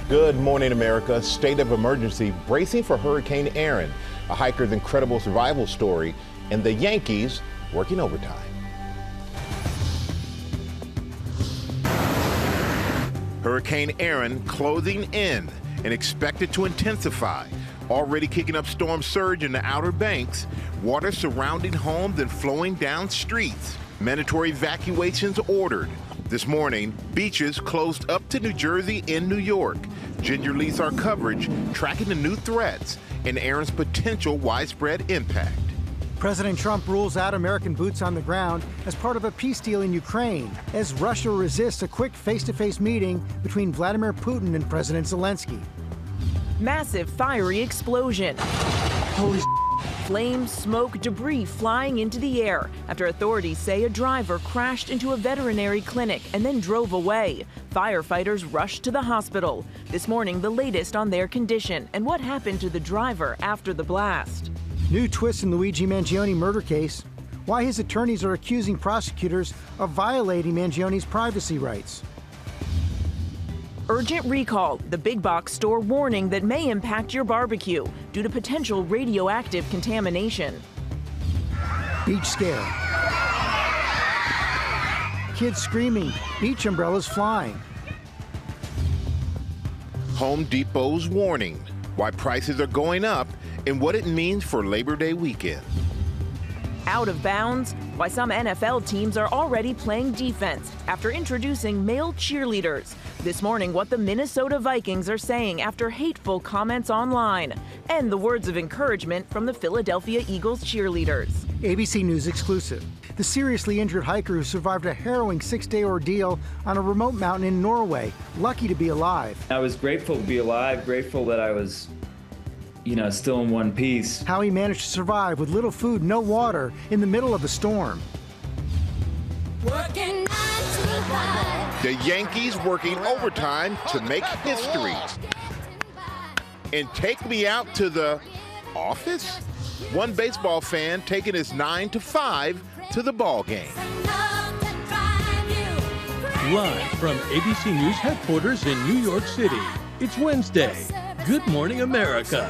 Good morning, America. State of emergency bracing for Hurricane Aaron, a hiker's incredible survival story, and the Yankees working overtime. Hurricane Aaron closing in and expected to intensify. Already kicking up storm surge in the Outer Banks, water surrounding homes and flowing down streets. Mandatory evacuations ordered. This morning, beaches closed up to New Jersey and New York. Ginger leads our coverage, tracking the new threats and Aaron's potential widespread impact. President Trump rules out American boots on the ground as part of a peace deal in Ukraine, as Russia resists a quick face-to-face meeting between Vladimir Putin and President Zelensky. Massive fiery explosion. Holy flames, smoke, debris flying into the air after authorities say a driver crashed into a veterinary clinic and then drove away. Firefighters rushed to the hospital. This morning, the latest on their condition and what happened to the driver after the blast. New twist in Luigi Mangione murder case. Why his attorneys are accusing prosecutors of violating Mangioni's privacy rights. Urgent recall, the big box store warning that may impact your barbecue due to potential radioactive contamination. Beach scare. Kids screaming, beach umbrellas flying. Home Depot's warning, why prices are going up and what it means for Labor Day weekend. Out of bounds, why some NFL teams are already playing defense after introducing male cheerleaders. This morning, what the Minnesota Vikings are saying after hateful comments online, and the words of encouragement from the Philadelphia Eagles cheerleaders. ABC News exclusive. The seriously injured hiker who survived a harrowing 6-day ordeal on a remote mountain in Norway, lucky to be alive. I was grateful to be alive, grateful that I was still in one piece. How he managed to survive with little food, no water, in the middle of a storm. The Yankees working overtime to make history. And take me out to the office? One baseball fan taking his 9 to 5 to the ball game. Live from ABC News headquarters in New York City, it's Wednesday. Good morning, America.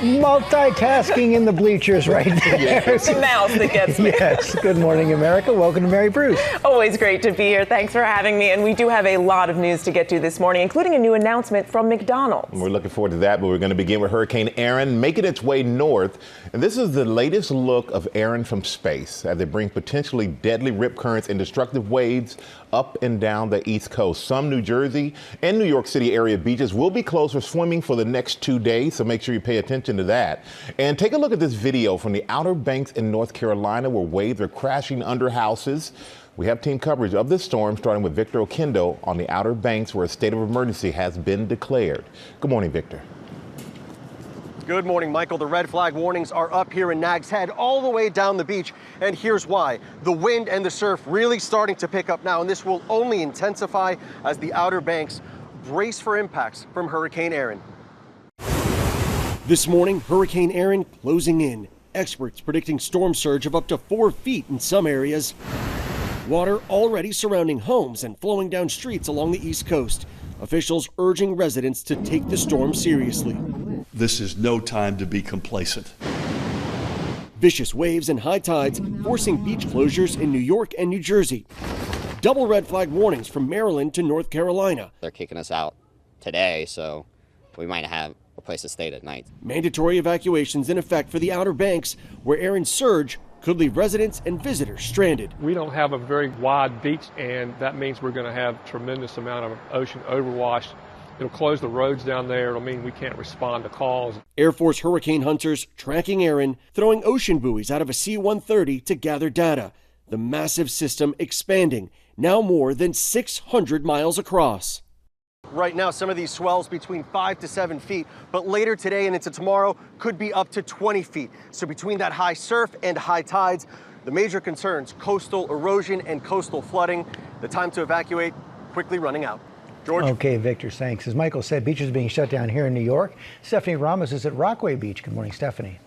Multitasking in the bleachers right there. It's the mouse that gets me. Yes. Good morning, America. Welcome to Mary Bruce. Always great to be here. Thanks for having me. And we do have a lot of news to get to this morning, including a new announcement from McDonald's. We're looking forward to that, but we're going to begin with Hurricane Aaron making its way north. And this is the latest look of Aaron from space as it brings potentially deadly rip currents and destructive waves up and down the East Coast. Some New Jersey and New York City area beaches will be closed for swimming for the next 2 days, so make sure you pay attention to that. And take a look at this video from the Outer Banks in North Carolina where waves are crashing under houses. We have team coverage of this storm, starting with Victor Okendo on the Outer Banks where a state of emergency has been declared. Good morning, Victor. Good morning, Michael. The red flag warnings are up here in Nags Head all the way down the beach, and here's why. The wind and the surf really starting to pick up now, and this will only intensify as the Outer Banks brace for impacts from Hurricane Aaron. This morning, Hurricane Aaron closing in. Experts predicting storm surge of up to 4 feet in some areas. Water already surrounding homes and flowing down streets along the East Coast. Officials urging residents to take the storm seriously. This is no time to be complacent. Vicious waves and high tides forcing beach closures in New York and New Jersey. Double red flag warnings from Maryland to North Carolina. They're kicking us out today, so we might have a place to stay at night. Mandatory evacuations in effect for the Outer Banks, where Aaron's surge could leave residents and visitors stranded. We don't have a very wide beach, and that means we're going to have tremendous amount of ocean overwash. It'll close the roads down there. It'll mean we can't respond to calls. Air Force hurricane hunters tracking Aaron, throwing ocean buoys out of a C-130 to gather data. The massive system expanding, now more than 600 miles across. Right now, some of these swells between 5 to 7 feet, but later today and into tomorrow could be up to 20 feet. So between that high surf and high tides, the major concerns, coastal erosion and coastal flooding. The time to evacuate quickly running out. George? Okay, Victor, thanks. As Michael said, beaches are being shut down here in New York. Stephanie Ramos is at Rockaway Beach. Good morning, Stephanie.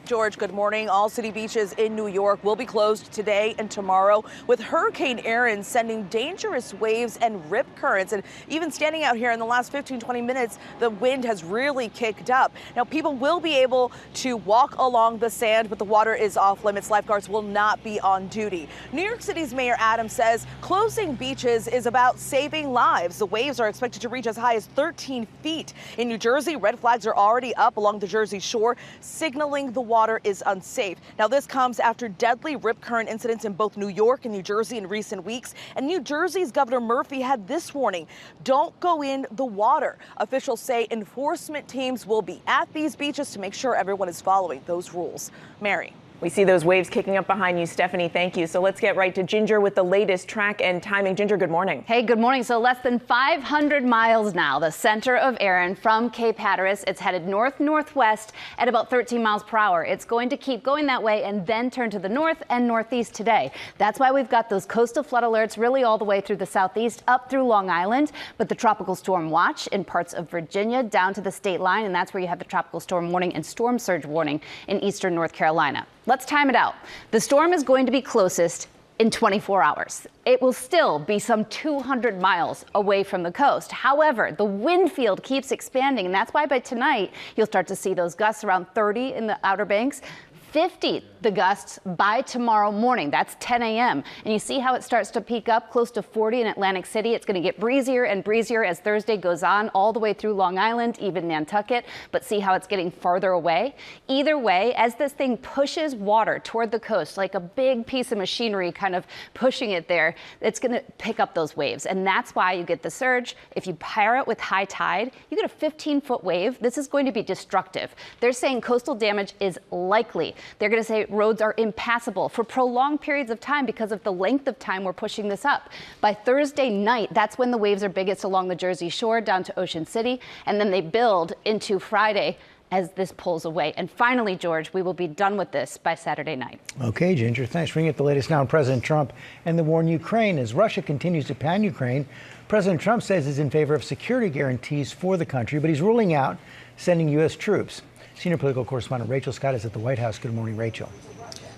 George, good morning. All city beaches in New York will be closed today and tomorrow, with Hurricane Erin sending dangerous waves and rip currents. And even standing out here in the last 15-20 minutes, the wind has really kicked up. Now, people will be able to walk along the sand, but the water is off limits. Lifeguards will not be on duty. New York City's Mayor Adams says closing beaches is about saving lives. The waves are expected to reach as high as 13 feet. In New Jersey, red flags are already up along the Jersey shore, signaling the water is unsafe. Now, this comes after deadly rip current incidents in both New York and New Jersey in recent weeks. And New Jersey's Governor Murphy had this warning: don't go in the water. Officials say enforcement teams will be at these beaches to make sure everyone is following those rules. Mary. We see those waves kicking up behind you, Stephanie. Thank you. So let's get right to Ginger with the latest track and timing. Ginger, good morning. Hey, good morning. So less than 500 miles now, the center of Erin from Cape Hatteras. It's headed north-northwest at about 13 miles per hour. It's going to keep going that way and then turn to the north and northeast today. That's why we've got those coastal flood alerts really all the way through the southeast up through Long Island. But the tropical storm watch in parts of Virginia down to the state line. And that's where you have the tropical storm warning and storm surge warning in eastern North Carolina. Let's time it out. The storm is going to be closest in 24 hours. It will still be some 200 miles away from the coast. However, the wind field keeps expanding, and that's why by tonight you'll start to see those gusts around 30 in the Outer Banks. 50 the gusts by tomorrow morning. That's 10 a.m. And you see how it starts to peak up close to 40 in Atlantic City. It's going to get breezier and breezier as Thursday goes on, all the way through Long Island, even Nantucket. But see how it's getting farther away? Either way, as this thing pushes water toward the coast, like a big piece of machinery kind of pushing it there, it's going to pick up those waves. And that's why you get the surge. If you pair it with high tide, you get a 15-foot wave. This is going to be destructive. They're saying coastal damage is likely. They're going to say roads are impassable for prolonged periods of time because of the length of time we're pushing this up. By Thursday night, that's when the waves are biggest along the Jersey Shore down to Ocean City, and then they build into Friday as this pulls away. And finally, George, we will be done with this by Saturday night. Okay, Ginger, thanks. Bringing up the latest now on President Trump and the war in Ukraine. As Russia continues to pound Ukraine, President Trump says he's in favor of security guarantees for the country, but he's ruling out sending U.S. troops. Senior political correspondent Rachel Scott is at the White House. Good morning, Rachel.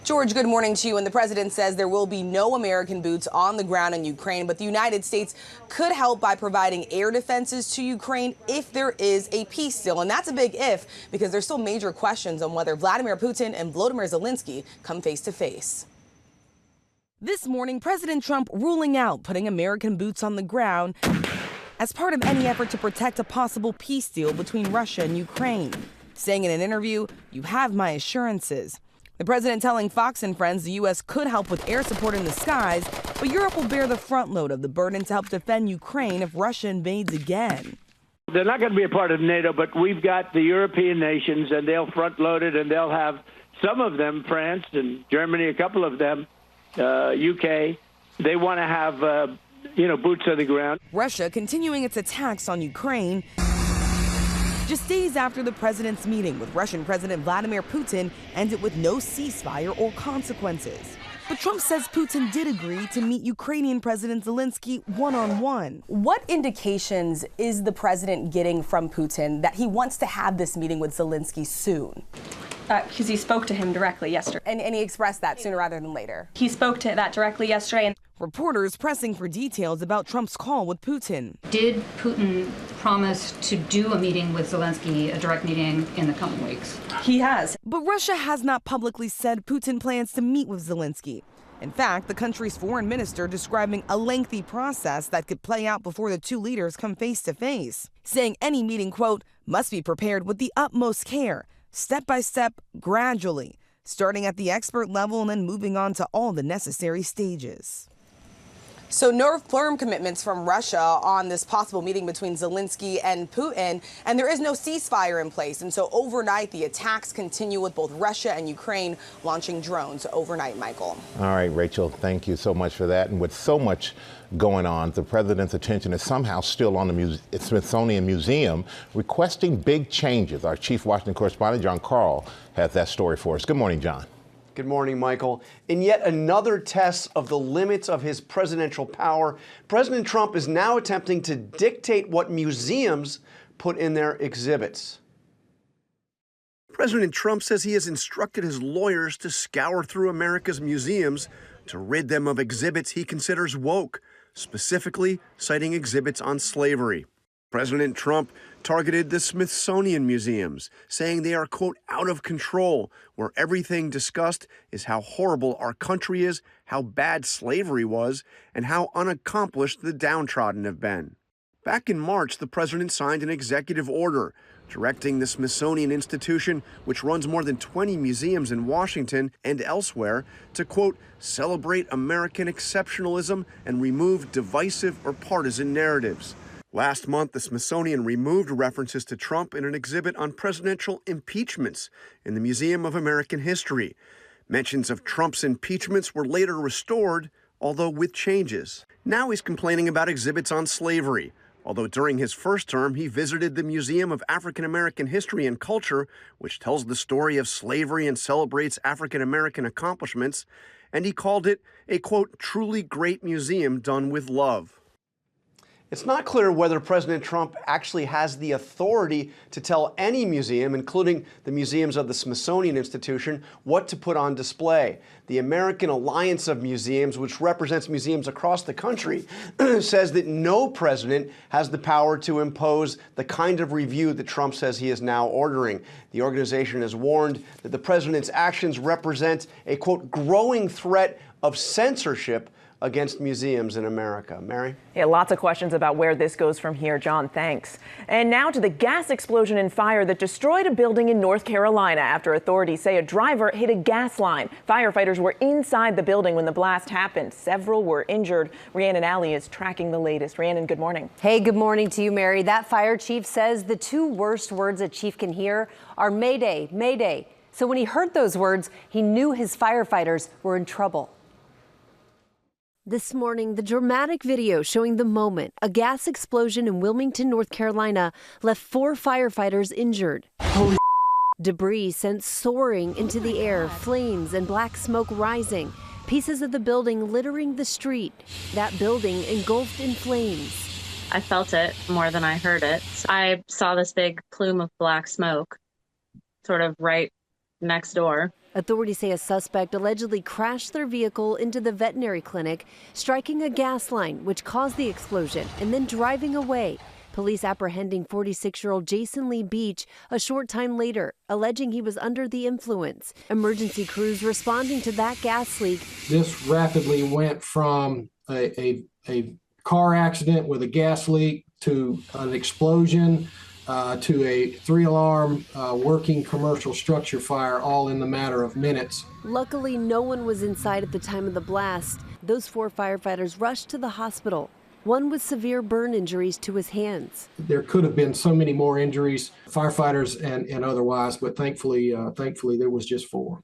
George, good morning to you. And the president says there will be no American boots on the ground in Ukraine, but the United States could help by providing air defenses to Ukraine if there is a peace deal. And that's a big if, because there's still major questions on whether Vladimir Putin and Volodymyr Zelensky come face to face. This morning, President Trump ruling out putting American boots on the ground as part of any effort to protect a possible peace deal between Russia and Ukraine. Saying in an interview, "You have my assurances." The president telling Fox and Friends the U.S. could help with air support in the skies, but Europe will bear the front load of the burden to help defend Ukraine if Russia invades again. They're not going to be a part of NATO, but we've got the European nations, and they'll front load it, and they'll have some of them, France and Germany, a couple of them, UK. They want to have, boots on the ground. Russia continuing its attacks on Ukraine just days after the president's meeting with Russian President Vladimir Putin ended with no ceasefire or consequences. But Trump says Putin did agree to meet Ukrainian President Zelensky one-on-one. What indications is the president getting from Putin that he wants to have this meeting with Zelensky soon? Because he spoke to him directly yesterday. And he expressed that sooner rather than later. He spoke to that directly yesterday. And reporters pressing for details about Trump's call with Putin. Did Putin promise to do a meeting with Zelensky, a direct meeting, in the coming weeks? He has. But Russia has not publicly said Putin plans to meet with Zelensky. In fact, the country's foreign minister describing a lengthy process that could play out before the two leaders come face to face, saying any meeting, quote, must be prepared with the utmost care, step by step, gradually, starting at the expert level and then moving on to all the necessary stages. So no firm commitments from Russia on this possible meeting between Zelensky and Putin, and there is no ceasefire in place. And so overnight, the attacks continue with both Russia and Ukraine launching drones overnight, Michael. All right, Rachel, thank you so much for that. And with so much going on, the president's attention is somehow still on the Smithsonian Museum requesting big changes. Our chief Washington correspondent, John Carl, has that story for us. Good morning, John. Good morning, Michael. In yet another test of the limits of his presidential power, President Trump is now attempting to dictate what museums put in their exhibits. President Trump says he has instructed his lawyers to scour through America's museums to rid them of exhibits he considers woke, specifically citing exhibits on slavery. President Trump targeted the Smithsonian museums, saying they are, quote, out of control, where everything discussed is how horrible our country is, how bad slavery was, and how unaccomplished the downtrodden have been. Back in March, the president signed an executive order directing the Smithsonian Institution, which runs more than 20 museums in Washington and elsewhere, to, quote, celebrate American exceptionalism and remove divisive or partisan narratives. Last month, the Smithsonian removed references to Trump in an exhibit on presidential impeachments in the Museum of American History. Mentions of Trump's impeachments were later restored, although with changes. Now he's complaining about exhibits on slavery, although during his first term, he visited the Museum of African American History and Culture, which tells the story of slavery and celebrates African American accomplishments, and he called it a, quote, truly great museum done with love. It's not clear whether President Trump actually has the authority to tell any museum, including the museums of the Smithsonian Institution, what to put on display. The American Alliance of Museums, which represents museums across the country, says that no president has the power to impose the kind of review that Trump says he is now ordering. The organization has warned that the president's actions represent a, quote, growing threat of censorship against museums in America. Mary? Yeah, lots of questions about where this goes from here. John, thanks. And now to the gas explosion and fire that destroyed a building in North Carolina after authorities say a driver hit a gas line. Firefighters were inside the building when the blast happened. Several were injured. Rhiannon Alley is tracking the latest. Rhiannon, good morning. Hey, good morning to you, Mary. That fire chief says the two worst words a chief can hear are Mayday, Mayday. So when he heard those words, he knew his firefighters were in trouble. This morning, the dramatic video showing the moment a gas explosion in Wilmington, North Carolina, left 4 firefighters injured. Holy debris sent soaring into the air, flames and black smoke rising, pieces of the building littering the street. That building engulfed in flames. I felt it more than I heard it. I saw this big plume of black smoke, sort of right next door. Authorities say a suspect allegedly crashed their vehicle into the veterinary clinic, striking a gas line, which caused the explosion, and then driving away. Police apprehending 46-year-old Jason Lee Beach a short time later, alleging he was under the influence. Emergency crews responding to that gas leak. This rapidly went from a car accident with a gas leak to an explosion, to a 3-alarm working commercial structure fire, all in the matter of minutes. Luckily, no one was inside at the time of the blast. Those 4 firefighters rushed to the hospital, one with severe burn injuries to his hands. There could have been so many more injuries, firefighters and otherwise, but thankfully there was just 4.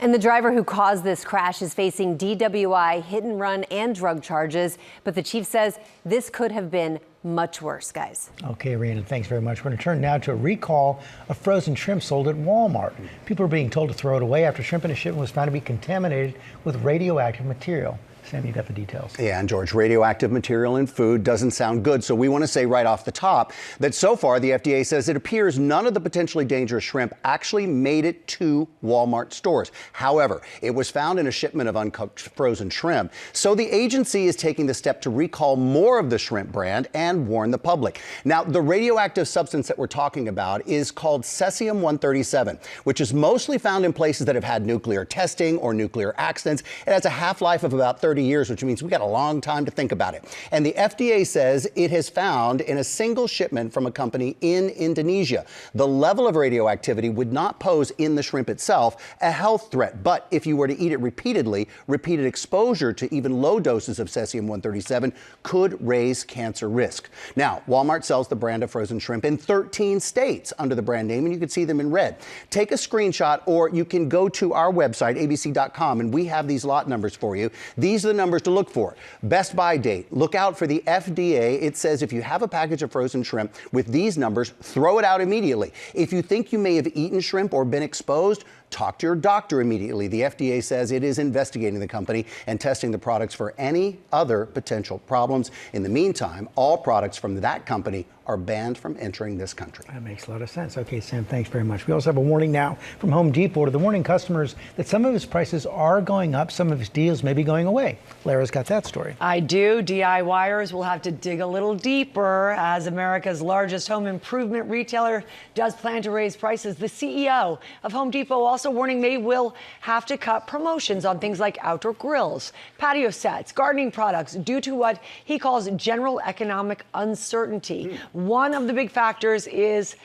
And the driver who caused this crash is facing DWI, hit and run, and drug charges. But the chief says this could have been much worse, guys. Okay, Rhiannon, thanks very much. We're going to turn now to a recall of frozen shrimp sold at Walmart. People are being told to throw it away after shrimp in a shipment was found to be contaminated with radioactive material. Sam, you got the details. Yeah, and George, radioactive material in food doesn't sound good. So we want to say right off the top that so far the FDA says it appears none of the potentially dangerous shrimp actually made it to Walmart stores. However, it was found in a shipment of uncooked frozen shrimp. So the agency is taking the step to recall more of the shrimp brand and warn the public. Now, the radioactive substance that we're talking about is called cesium-137, which is mostly found in places that have had nuclear testing or nuclear accidents. It has a half-life of about 30 years, which means we got a long time to think about it. And the FDA says it has found in a single shipment from a company in Indonesia. The level of radioactivity would not pose in the shrimp itself a health threat. But if you were to eat it repeatedly, repeated exposure to even low doses of cesium-137 could raise cancer risk. Now, Walmart sells the brand of frozen shrimp in 13 states under the brand name, and you can see them in red. Take a screenshot, or you can go to our website, abc.com, and we have these lot numbers for you. These are the numbers to look for. Best by date. Look out for the FDA. It says if you have a package of frozen shrimp with these numbers, throw it out immediately. If you think you may have eaten shrimp or been exposed, talk to your doctor immediately. The FDA says it is investigating the company and testing the products for any other potential problems. In the meantime, all products from that company are banned from entering this country. That makes a lot of sense. Okay, Sam, thanks very much. We also have a warning now from Home Depot to the warning customers that some of its prices are going up, some of its deals may be going away. Lara's got that story. I do. DIYers will have to dig a little deeper as America's largest home improvement retailer does plan to raise prices. The CEO of Home Depot also warning they will have to cut promotions on things like outdoor grills, patio sets, gardening products due to what he calls general economic uncertainty. One of the big factors is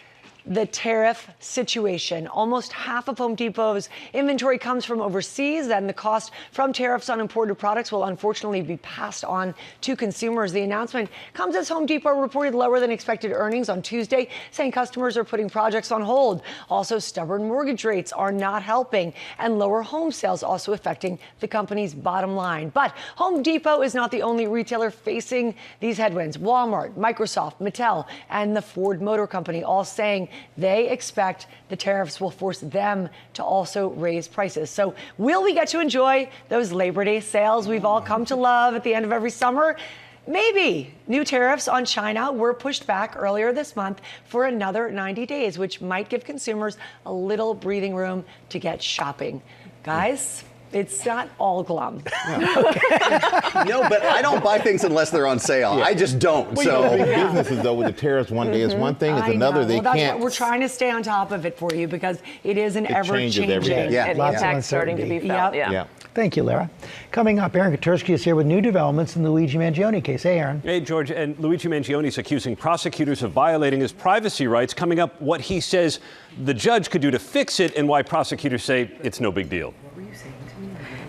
the tariff situation. Almost half of Home Depot's inventory comes from overseas, and the cost from tariffs on imported products will unfortunately be passed on to consumers. The announcement comes as Home Depot reported lower than expected earnings on Tuesday, saying customers are putting projects on hold. Also, stubborn mortgage rates are not helping, and lower home sales also affecting the company's bottom line. But Home Depot is not the only retailer facing these headwinds. Walmart, Microsoft, Mattel, and the Ford Motor Company all saying they expect the tariffs will force them to also raise prices. So will we get to enjoy those Labor Day sales we've all come to love at the end of every summer? Maybe. New tariffs on China were pushed back earlier this month for another 90 days, which might give consumers a little breathing room to get shopping. Guys, it's not all glum. No, but I don't buy things unless they're on sale. I just don't. Well, so big businesses, though, with the tariffs, one day is one thing, it's another. They That's can't. what we're trying to stay on top of it for you because it is an changes every day. ever-changing. And the impact's starting to be felt. Yeah. Thank you, Lara. Coming up, Aaron Katursky is here with new developments in the Luigi Mangione case. Hey, Aaron. Hey, George. And Luigi Mangione is accusing prosecutors of violating his privacy rights. Coming up, what he says the judge could do to fix it and why prosecutors say it's no big deal.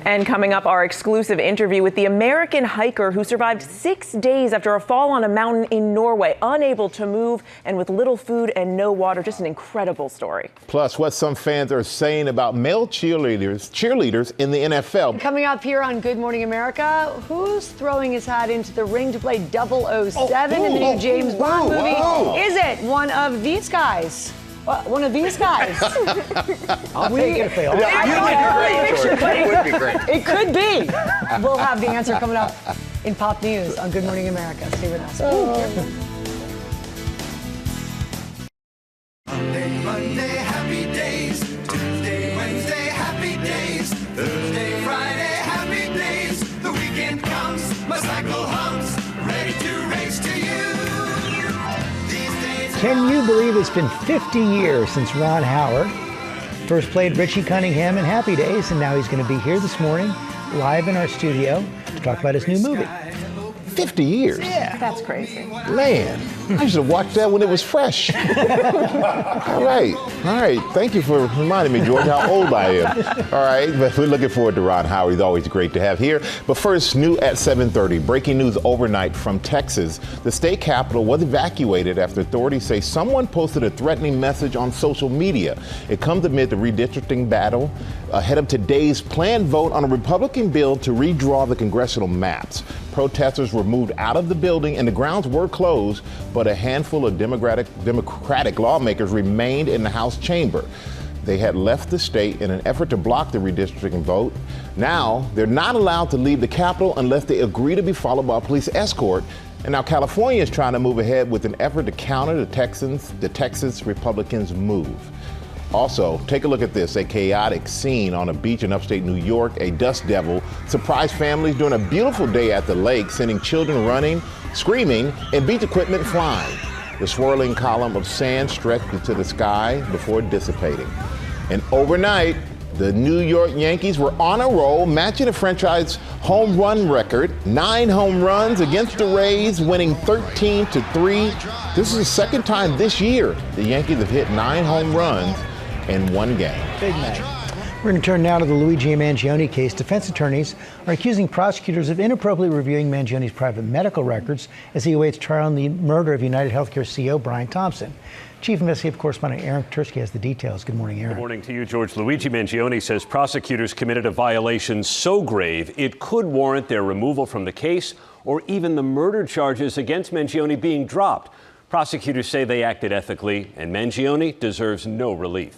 And coming up, our exclusive interview with the American hiker who survived 6 days after a fall on a mountain in Norway, unable to move and with little food and no water. Just an incredible story. Plus, what some fans are saying about male cheerleaders in the NFL. Coming up here on Good Morning America, who's throwing his hat into the ring to play 007 in the new James Bond movie? Is it one of these guys? One of these guys. I'll take it if they are. That would be great. It could be. We'll have the answer coming up in Pop News on Good Morning America. Stay with us. Monday, happy days. Tuesday, Wednesday, happy days. Thursday, Friday, happy days. The weekend comes, my cycle hums, ready to race to you. Can you believe it's been 50 years since Ron Howard first played Richie Cunningham in Happy Days, and now he's going to be here this morning, live in our studio, to talk about his new movie. 50 years? Yeah. That's crazy. Man, I should have watched that when it was fresh. All right. Thank you for reminding me, George, how old I am. All right, but we're looking forward to Ron Howard. He's always great to have here. But first, new at 7:30. Breaking news overnight from Texas. The state capitol was evacuated after authorities say someone posted a threatening message on social media. It comes amid the redistricting battle ahead of today's planned vote on a Republican bill to redraw the congressional maps. Protesters were moved out of the building and the grounds were closed, but a handful of Democratic lawmakers remained in the House chamber. They had left the state in an effort to block the redistricting vote. Now, they're not allowed to leave the Capitol unless they agree to be followed by a police escort. And now California is trying to move ahead with an effort to counter the Texas Republicans' move. Also, take a look at this, a chaotic scene on a beach in upstate New York. A dust devil surprised families during a beautiful day at the lake, sending children running, screaming, and beach equipment flying. The swirling column of sand stretched into the sky before dissipating. And overnight, the New York Yankees were on a roll, matching a franchise home run record. 9 home runs against the Rays, winning 13-3. This is the second time this year the Yankees have hit 9 home runs in one game. Big night. We're going to turn now to the Luigi Mangione case. Defense attorneys are accusing prosecutors of inappropriately reviewing Mangione's private medical records as he awaits trial in the murder of United Healthcare CEO Brian Thompson. Chief Investigative Correspondent Aaron Katursky has the details. Good morning, Aaron. Good morning to you, George. Luigi Mangione says prosecutors committed a violation so grave it could warrant their removal from the case or even the murder charges against Mangione being dropped. Prosecutors say they acted ethically and Mangione deserves no relief.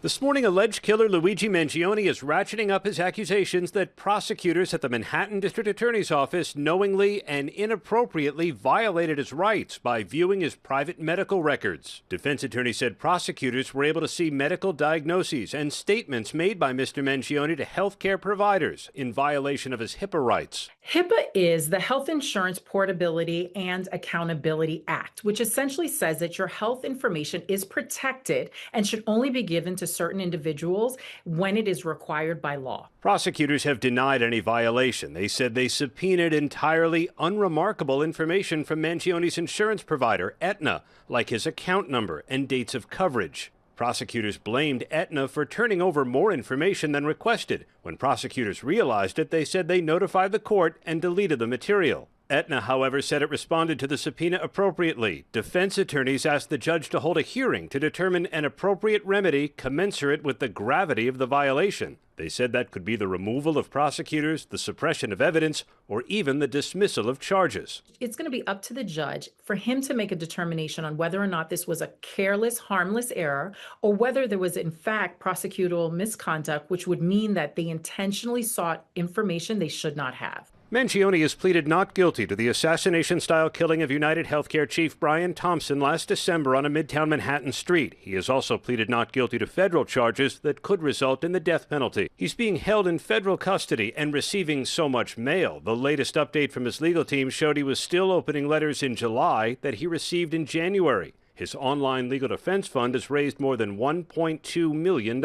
This morning, alleged killer Luigi Mangione is ratcheting up his accusations that prosecutors at the Manhattan District Attorney's Office knowingly and inappropriately violated his rights by viewing his private medical records. Defense attorney said prosecutors were able to see medical diagnoses and statements made by Mr. Mangione to healthcare providers in violation of his HIPAA rights. HIPAA is the Health Insurance Portability and Accountability Act, which essentially says that your health information is protected and should only be given to certain individuals when it is required by law. Prosecutors have denied any violation. They said they subpoenaed entirely unremarkable information from Mangione's insurance provider, Aetna, like his account number and dates of coverage. Prosecutors blamed Aetna for turning over more information than requested. When prosecutors realized it, they said they notified the court and deleted the material. Aetna, however, said it responded to the subpoena appropriately. Defense attorneys asked the judge to hold a hearing to determine an appropriate remedy commensurate with the gravity of the violation. They said that could be the removal of prosecutors, the suppression of evidence, or even the dismissal of charges. It's going to be up to the judge for him to make a determination on whether or not this was a careless, harmless error, or whether there was, in fact, prosecutorial misconduct, which would mean that they intentionally sought information they should not have. Mangione has pleaded not guilty to the assassination-style killing of United Healthcare chief Brian Thompson last December on a Midtown Manhattan street. He has also pleaded not guilty to federal charges that could result in the death penalty. He's being held in federal custody and receiving so much mail. The latest update from his legal team showed he was still opening letters in July that he received in January. His online legal defense fund has raised more than $1.2 million.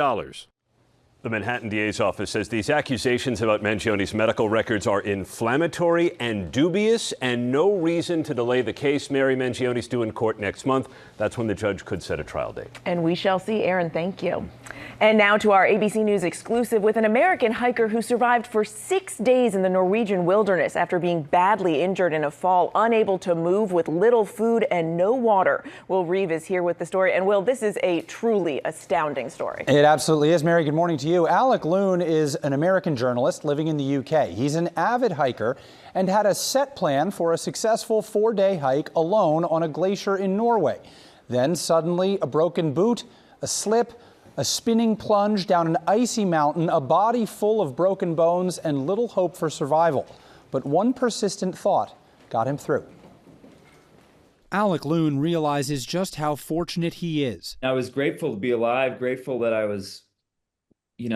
The Manhattan DA's office says these accusations about Mangione's medical records are inflammatory and dubious and no reason to delay the case. Mary, Mangione's due in court next month. That's when the judge could set a trial date. And we shall see. Aaron, thank you. And now to our ABC News exclusive with an American hiker who survived for 6 days in the Norwegian wilderness after being badly injured in a fall, unable to move with little food and no water. Will Reeve is here with the story. And Will, this is a truly astounding story. It absolutely is. Mary, good morning to you. Alec Loon is an American journalist living in the UK. He's an avid hiker and had a set plan for a successful 4-day hike alone on a glacier in Norway. Then suddenly a broken boot, a slip, a spinning plunge down an icy mountain, a body full of broken bones, and little hope for survival. But one persistent thought got him through. Alec Loon realizes just how fortunate he is. I was grateful to be alive, grateful that I was,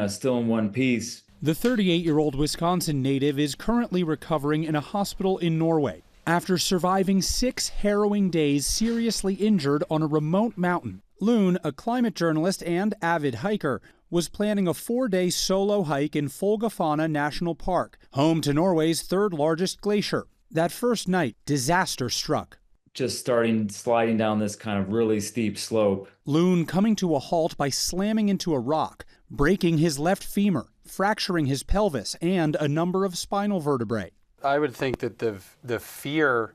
still in one piece. The 38-year-old Wisconsin native is currently recovering in a hospital in Norway after surviving 6 harrowing days seriously injured on a remote mountain. Loon, a climate journalist and avid hiker, was planning a 4-day solo hike in Folgafonna National Park, home to Norway's 3rd largest glacier. That first night, disaster struck. Just sliding down this kind of really steep slope. Loon coming to a halt by slamming into a rock, breaking his left femur, fracturing his pelvis, and a number of spinal vertebrae. I would think that the fear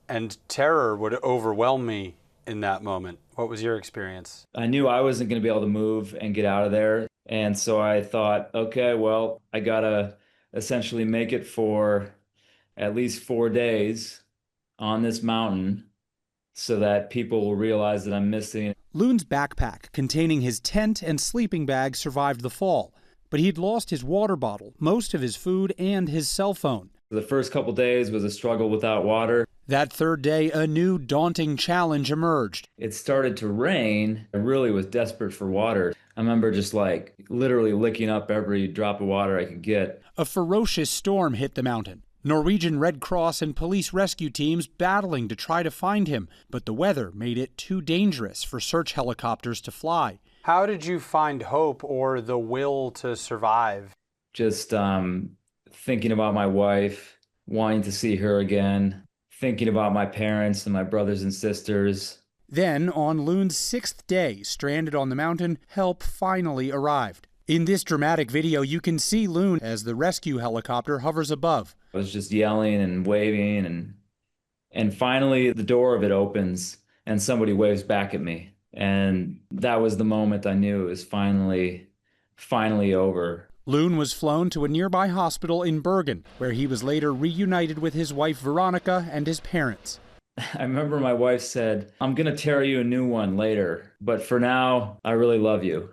and terror would overwhelm me in that moment. What was your experience? I knew I wasn't going to be able to move and get out of there. And so I thought, okay, well, I got to essentially make it for at least 4 days on this mountain so that people will realize that I'm missing. Loon's backpack containing his tent and sleeping bag survived the fall, but he'd lost his water bottle, most of his food, and his cell phone. The first couple days was a struggle without water. That 3rd day, a new daunting challenge emerged. It started to rain. I really was desperate for water. I remember just literally licking up every drop of water I could get. A ferocious storm hit the mountain. Norwegian Red Cross and police rescue teams battling to try to find him, but the weather made it too dangerous for search helicopters to fly. How did you find hope or the will to survive? Just thinking about my wife, wanting to see her again, thinking about my parents and my brothers and sisters. Then, on Loon's 6th day, stranded on the mountain, help finally arrived. In this dramatic video, you can see Loon as the rescue helicopter hovers above. I was just yelling and waving, and finally the door of it opens and somebody waves back at me. And that was the moment I knew it was finally over. Loon was flown to a nearby hospital in Bergen, where he was later reunited with his wife Veronica and his parents. I remember my wife said, "I'm going to tear you a new one later, but for now, I really love you."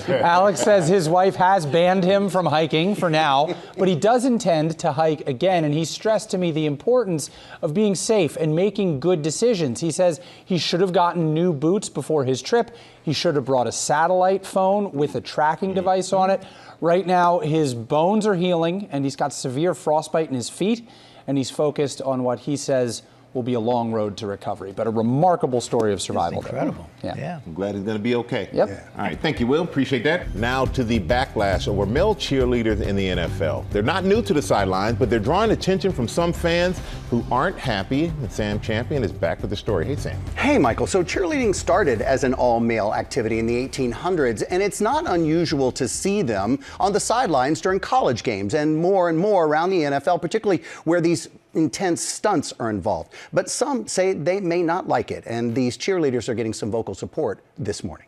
Alex says his wife has banned him from hiking for now, but he does intend to hike again, and he stressed to me the importance of being safe and making good decisions. He says he should have gotten new boots before his trip. He should have brought a satellite phone with a tracking device on it. Right now, his bones are healing, and he's got severe frostbite in his feet, and he's focused on what he says will be a long road to recovery, but a remarkable story of survival. Incredible. Yeah. I'm glad he's going to be okay. Yep. Yeah. All right. Thank you, Will. Appreciate that. Now to the backlash over male cheerleaders in the NFL. They're not new to the sidelines, but they're drawing attention from some fans who aren't happy. And Sam Champion is back with the story. Hey, Sam. Hey, Michael. So cheerleading started as an all-male activity in the 1800s, and it's not unusual to see them on the sidelines during college games and more around the NFL, particularly where these intense stunts are involved. But some say they may not like it, and these cheerleaders are getting some vocal support this morning.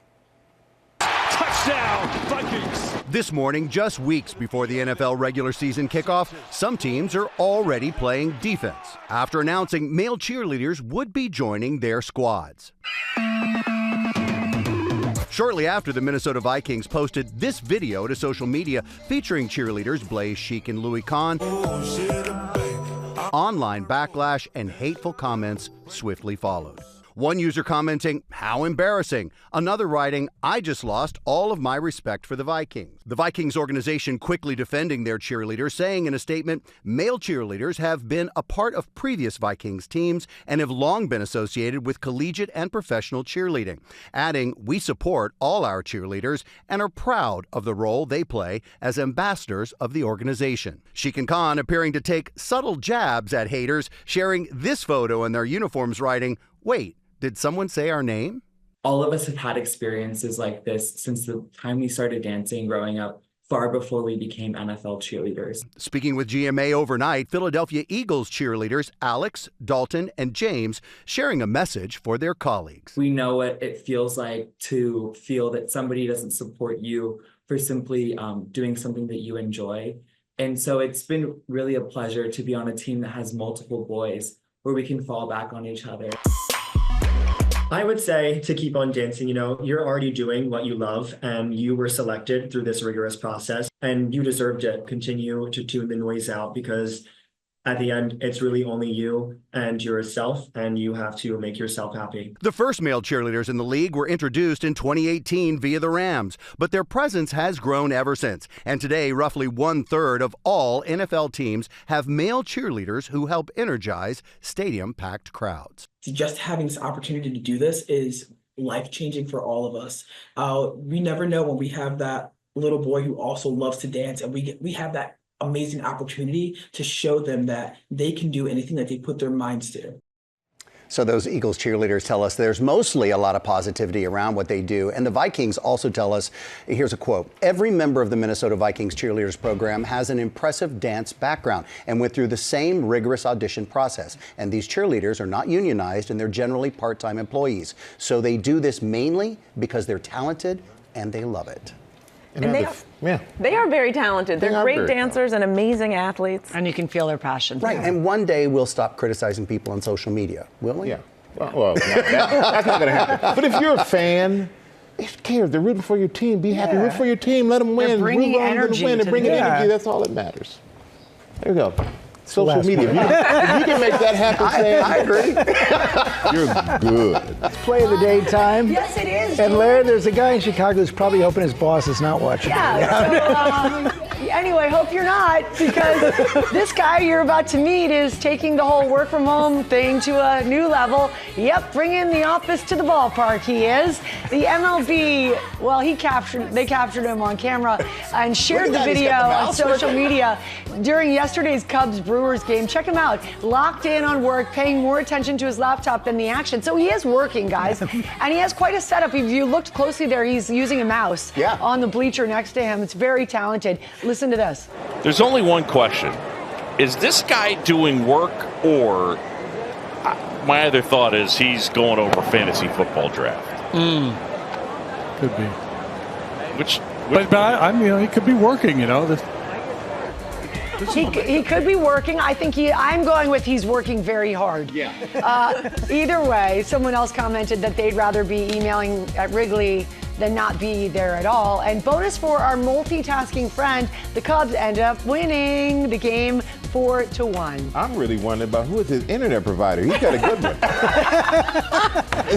Touchdown, Vikings! This morning, just weeks before the NFL regular season kickoff, some teams are already playing defense after announcing male cheerleaders would be joining their squads. Shortly after, the Minnesota Vikings posted this video to social media featuring cheerleaders Blaze Sheik and Louis Kahn. Online backlash and hateful comments swiftly followed. One user commenting, "How embarrassing." Another writing, "I just lost all of my respect for the Vikings." The Vikings organization quickly defending their cheerleaders, saying in a statement, "Male cheerleaders have been a part of previous Vikings teams and have long been associated with collegiate and professional cheerleading." Adding, "We support all our cheerleaders and are proud of the role they play as ambassadors of the organization." Sheik and Khan appearing to take subtle jabs at haters, sharing this photo in their uniforms, writing, "Wait, did someone say our name?" All of us have had experiences like this since the time we started dancing growing up, far before we became NFL cheerleaders. Speaking with GMA overnight, Philadelphia Eagles cheerleaders Alex, Dalton, and James sharing a message for their colleagues. We know what it feels like to feel that somebody doesn't support you for simply doing something that you enjoy. And so it's been really a pleasure to be on a team that has multiple boys where we can fall back on each other. I would say to keep on dancing. You know, you're already doing what you love and you were selected through this rigorous process and you deserve to continue to tune the noise out, because at the end, it's really only you and yourself, and you have to make yourself happy. The first male cheerleaders in the league were introduced in 2018 via the Rams, but their presence has grown ever since. And today, roughly 1/3 of all NFL teams have male cheerleaders who help energize stadium-packed crowds. Just having this opportunity to do this is life-changing for all of us. We never know when we have that little boy who also loves to dance, and we have that amazing opportunity to show them that they can do anything that they put their minds to. So those Eagles cheerleaders tell us there's mostly a lot of positivity around what they do. And the Vikings also tell us, here's a quote, "Every member of the Minnesota Vikings cheerleaders program has an impressive dance background and went through the same rigorous audition process. And these cheerleaders are not unionized and they're generally part-time employees. So they do this mainly because they're talented and they love it." And they are very talented. They're great dancers and amazing athletes. And you can feel their passion. Right, and one day we'll stop criticizing people on social media, will we? Yeah. Well, that's not going to happen. But if you're a fan, who cares? They're rooting for your team. Be happy. Root for your team. Let them win. They're bringing energy. They're bringing energy. That's all that matters. There you go. Social media. If you can make that happen, Sam, I agree. You're good. It's play of the day time. Yes, it is. And Larry, there's a guy in Chicago who's probably hoping his boss is not watching. Yeah. Anyway, hope you're not, because this guy you're about to meet is taking the whole work from home thing to a new level. Yep, bringing the office to the ballpark. He is. The MLB. Well, they captured him on camera and shared the video on social media during yesterday's Cubs-Brewers game. Check him out. Locked in on work, paying more attention to his laptop than the action. So he is working, guys. And he has quite a setup. If you looked closely there, he's using a mouse on the bleacher next to him. It's very talented. Listen to this. There's only one question. Is this guy doing work, or my other thought is he's going over fantasy football draft? Could be. But I mean, he could be working, you know. He could be working. I'm going with he's working very hard. Yeah. Either way, someone else commented that they'd rather be emailing at Wrigley than not be there at all. And bonus for our multitasking friend, the Cubs end up winning the game 4-1. I'm really wondering about who is his internet provider. He's got a good one.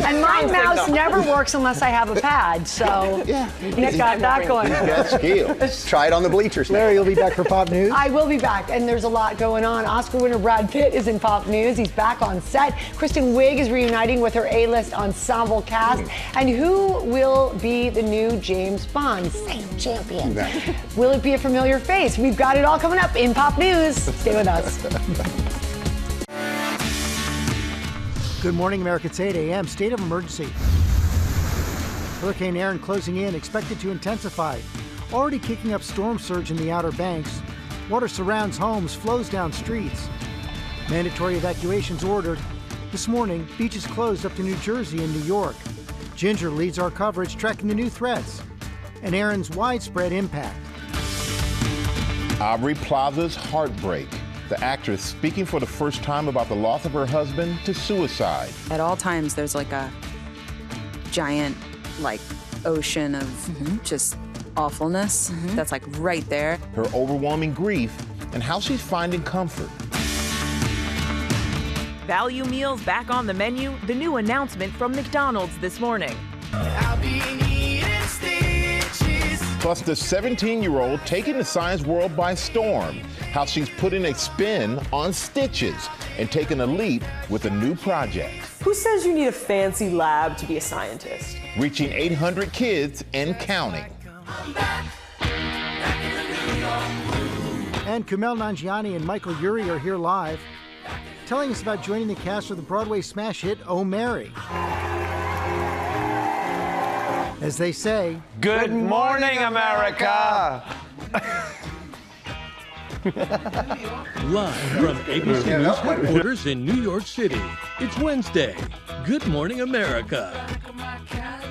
And my mouse never works unless I have a pad, so Nick got that going. He's got skills. Try it on the bleachers. Larry, you'll be back for Pop News? I will be back, and there's a lot going on. Oscar winner Brad Pitt is in Pop News. He's back on set. Kristen Wiig is reuniting with her A-list ensemble cast. And who will be the new James Bond? Same champion. Will it be a familiar face? We've got it all coming up in Pop News. Stay with us. Good morning, America. It's 8 a.m. State of emergency. Hurricane Erin closing in, expected to intensify. Already kicking up storm surge in the Outer Banks. Water surrounds homes, flows down streets. Mandatory evacuations ordered. This morning, beaches closed up to New Jersey and New York. Ginger leads our coverage, tracking the new threats and Erin's widespread impact. Aubrey Plaza's heartbreak. The actress speaking for the first time about the loss of her husband to suicide. At all times, there's like a giant, ocean of just awfulness that's right there. Her overwhelming grief and how she's finding comfort. Value meals back on the menu. The new announcement from McDonald's this morning. Plus the 17-year-old taking the science world by storm. How she's putting a spin on stitches and taking a leap with a new project. Who says you need a fancy lab to be a scientist? Reaching 800 kids and counting. And Kumail Nanjiani and Michael Urie are here live, telling us about joining the cast of the Broadway smash hit Oh Mary. As they say, Good morning, America! Live from ABC News headquarters in New York City, it's Wednesday. Good morning, America.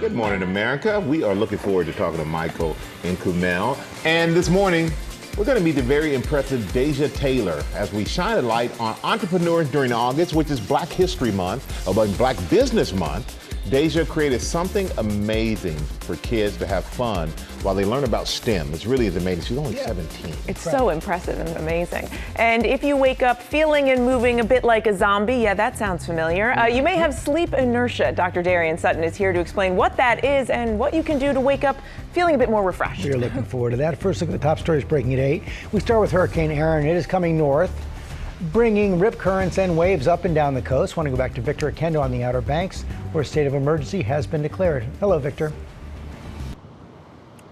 Good morning, America. We are looking forward to talking to Michael and Kumail. And this morning, we're going to meet the very impressive Deja Taylor as we shine a light on entrepreneurs during August, which is Black History Month, or Black Business Month. Deja created something amazing for kids to have fun while they learn about STEM. It's really amazing. She's only 17. It's so impressive and amazing. And if you wake up feeling and moving a bit like a zombie, that sounds familiar. You may have sleep inertia. Dr. Darian Sutton is here to explain what that is and what you can do to wake up feeling a bit more refreshed. We're looking forward to that. First look at the top stories breaking at 8. We start with Hurricane Erin. It is coming north, bringing rip currents and waves up and down the coast. Want to go back to Victor Akendo on the Outer Banks, where a state of emergency has been declared. Hello, Victor.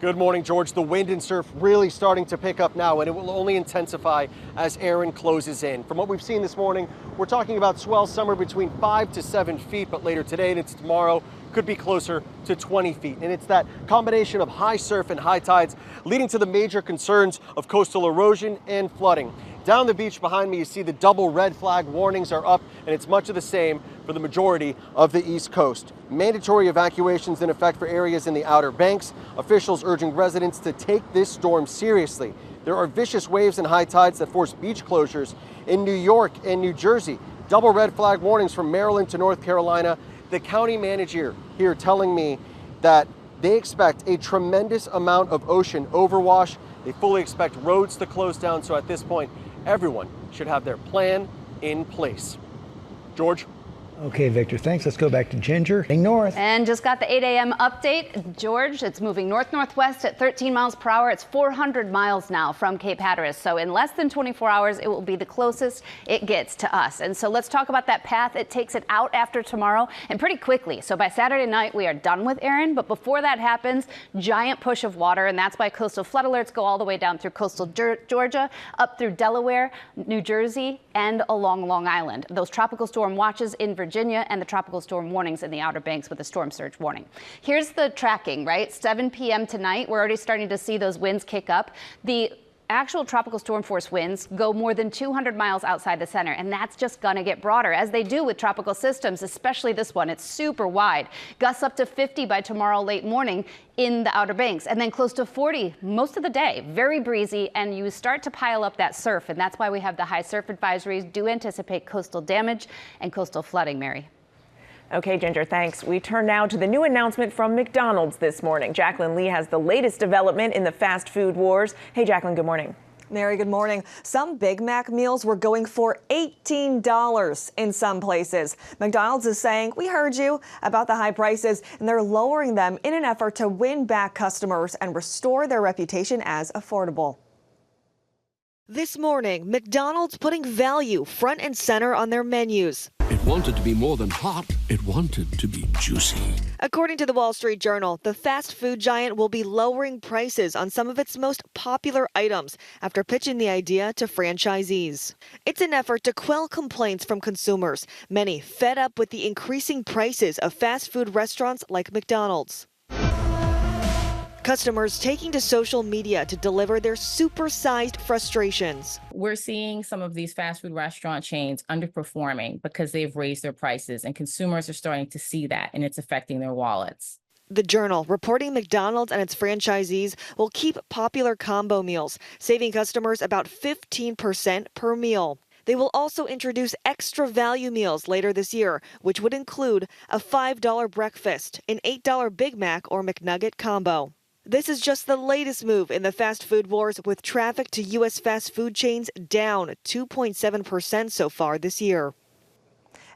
Good morning, George. The wind and surf really starting to pick up now, and it will only intensify as Erin closes in. From what we've seen this morning, we're talking about swells somewhere between 5 to 7 feet, but later today and into tomorrow could be closer to 20 feet. And it's that combination of high surf and high tides leading to the major concerns of coastal erosion and flooding. Down the beach behind me, you see the double red flag warnings are up, and it's much of the same for the majority of the East Coast. Mandatory evacuations in effect for areas in the Outer Banks. Officials urging residents to take this storm seriously. There are vicious waves and high tides that force beach closures in New York and New Jersey. Double red flag warnings from Maryland to North Carolina. The county manager here telling me that they expect a tremendous amount of ocean overwash. They fully expect roads to close down, so at this point, everyone should have their plan in place. George? Okay, Victor, thanks. Let's go back to Ginger. North. And just got the 8 a.m. update. George, it's moving north-northwest at 13 miles per hour. It's 400 miles now from Cape Hatteras. So in less than 24 hours, it will be the closest it gets to us. And so let's talk about that path. It takes it out after tomorrow and pretty quickly. So by Saturday night, we are done with Erin. But before that happens, giant push of water. And that's why coastal flood alerts go all the way down through coastal Georgia, up through Delaware, New Jersey, and along Long Island. Those tropical storm watches in Virginia and the tropical storm warnings in the Outer Banks with a storm surge warning. Here's the tracking, right? 7 p.m. tonight, we're already starting to see those winds kick up. The actual tropical storm force winds go more than 200 miles outside the center, and that's just going to get broader, as they do with tropical systems, especially this one. It's super wide. Gusts up to 50 by tomorrow late morning in the Outer Banks, and then close to 40 most of the day. Very breezy, and you start to pile up that surf, and that's why we have the high surf advisories. Do anticipate coastal damage and coastal flooding, Mary. Okay, Ginger, thanks. We turn now to the new announcement from McDonald's this morning. Jacqueline Lee has the latest development in the fast food wars. Hey, Jacqueline, good morning. Mary, good morning. Some Big Mac meals were going for $18 in some places. McDonald's is saying, we heard you about the high prices, and they're lowering them in an effort to win back customers and restore their reputation as affordable. This morning, McDonald's putting value front and center on their menus. It wanted to be more than hot. It wanted to be juicy. According to the Wall Street Journal, the fast food giant will be lowering prices on some of its most popular items after pitching the idea to franchisees. It's an effort to quell complaints from consumers, many fed up with the increasing prices of fast food restaurants like McDonald's. Customers taking to social media to deliver their supersized frustrations. We're seeing some of these fast food restaurant chains underperforming because they've raised their prices, and consumers are starting to see that, and it's affecting their wallets. The Journal reporting McDonald's and its franchisees will keep popular combo meals, saving customers about 15% per meal. They will also introduce extra value meals later this year, which would include a $5 breakfast, an $8 Big Mac or McNugget combo. This is just the latest move in the fast food wars, with traffic to U.S. fast food chains down 2.7% so far this year.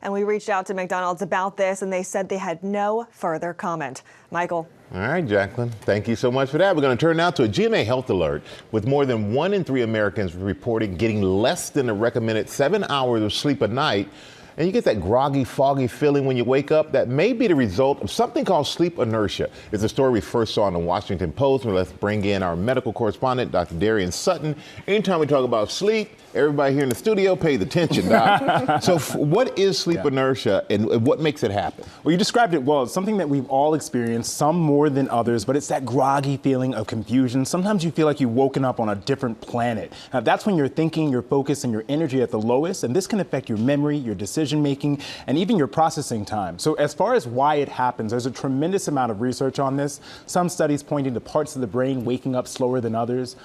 And we reached out to McDonald's about this, and they said they had no further comment. Michael. All right, Jacqueline, thank you so much for that. We're going to turn now to a GMA health alert, with more than 1 in 3 Americans reporting getting less than the recommended 7 hours of sleep a night. And you get that groggy, foggy feeling when you wake up. That may be the result of something called sleep inertia. It's a story we first saw in the Washington Post. Let's bring in our medical correspondent, Dr. Darian Sutton. Anytime we talk about sleep, everybody here in the studio pays attention, Doc. So what is sleep inertia, and what makes it happen? Well, you described it well. It's something that we've all experienced, some more than others, but it's that groggy feeling of confusion. Sometimes you feel like you've woken up on a different planet. Now, that's when you're thinking, your focus, and your energy at the lowest, and this can affect your memory, your decision-making, and even your processing time. So as far as why it happens, there's a tremendous amount of research on this. Some studies pointing to parts of the brain waking up slower than others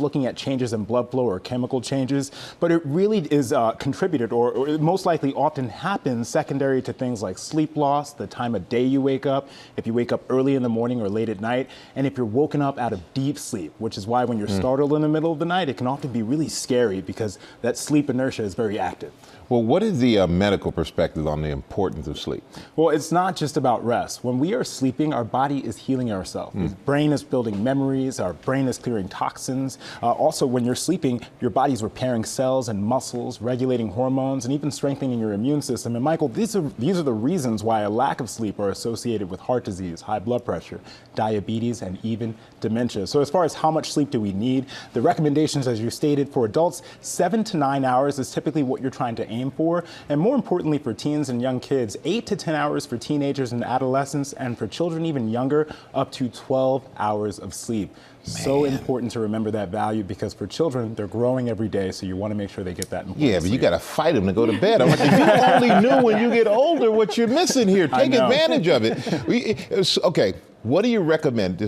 looking at changes in blood flow or chemical changes. But it really is contributed, or it most likely often happens secondary to things like sleep loss, the time of day you wake up, if you wake up early in the morning or late at night, and if you're woken up out of deep sleep, which is why when you're startled in the middle of the night, it can often be really scary because that sleep inertia is very active. Well, what is the medical perspective on the importance of sleep? Well, it's not just about rest. When we are sleeping, our body is healing ourselves. Our brain is building memories, our brain is clearing toxins. Also, when you're sleeping, your body's repairing cells and muscles, regulating hormones, and even strengthening your immune system. And Michael, these are the reasons why a lack of sleep are associated with heart disease, high blood pressure, diabetes, and even dementia. So as far as how much sleep do we need, the recommendations, as you stated, for adults, 7 to 9 hours is typically what you're trying to aim for. And more importantly, for teens and young kids, 8 to 10 hours for teenagers and adolescents, and for children even younger, up to 12 hours of sleep. So important to remember that value, because for children, they're growing every day, so you want to make sure they get that important Yeah, but you got to fight them to go to bed. I'm like, if you only knew when you get older what you're missing here. Take advantage of it. Okay. What do you recommend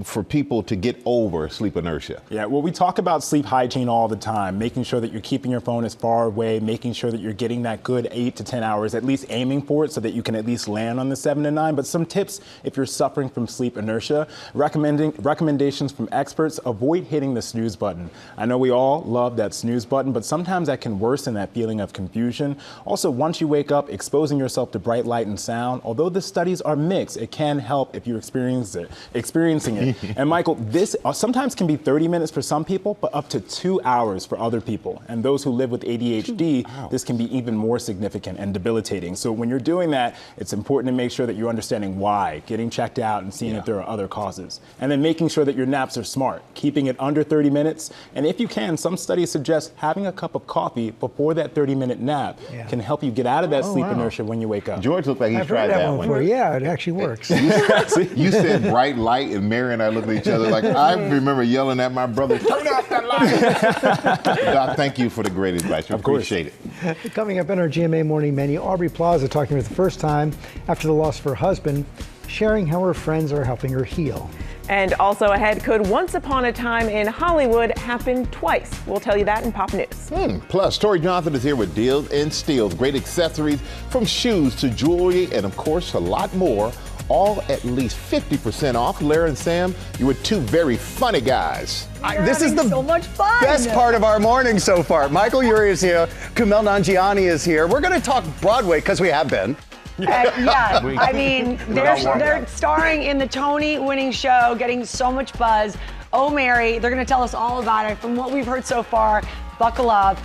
for people to get over sleep inertia? Yeah, well, we talk about sleep hygiene all the time, making sure that you're keeping your phone as far away, making sure that you're getting that good 8 to 10 hours, at least aiming for it so that you can at least land on the 7 to 9. But some tips if you're suffering from sleep inertia, recommendations from experts: avoid hitting the snooze button. I know we all love that snooze button, but sometimes that can worsen that feeling of confusion. Also, once you wake up, exposing yourself to bright light and sound. Although the studies are mixed, it can help if you're experiencing it. And Michael, this sometimes can be 30 minutes for some people, but up to 2 hours for other people. And those who live with ADHD, this can be even more significant and debilitating. So when you're doing that, it's important to make sure that you're understanding why, getting checked out and seeing if there are other causes. And then making sure that your naps are smart, keeping it under 30 minutes. And if you can, some studies suggest having a cup of coffee before that 30-minute nap can help you get out of that sleep inertia when you wake up. George looked like he's tried that one. Yeah, it actually works. You said bright light, and Mary and I looked at each other like, I remember yelling at my brother, turn off that light. Doc, thank you for the great advice. We appreciate it. Coming up in our GMA morning menu, Aubrey Plaza talking for the first time after the loss of her husband, sharing how her friends are helping her heal. And also ahead, could Once Upon a Time in Hollywood happen twice? We'll tell you that in Pop News. Plus, Tori Johnson is here with Deals and Steals. Great accessories from shoes to jewelry and, of course, a lot more. All at least 50% off. Lara and Sam, you were two very funny guys. This is the so much fun. best part of our morning so far. Michael Urie is here. Kumail Nanjiani is here. We're going to talk Broadway because we have been. Yeah, I mean, they're starring in the Tony-winning show, getting so much buzz. Oh, Mary, they're going to tell us all about it. From what we've heard so far, buckle up.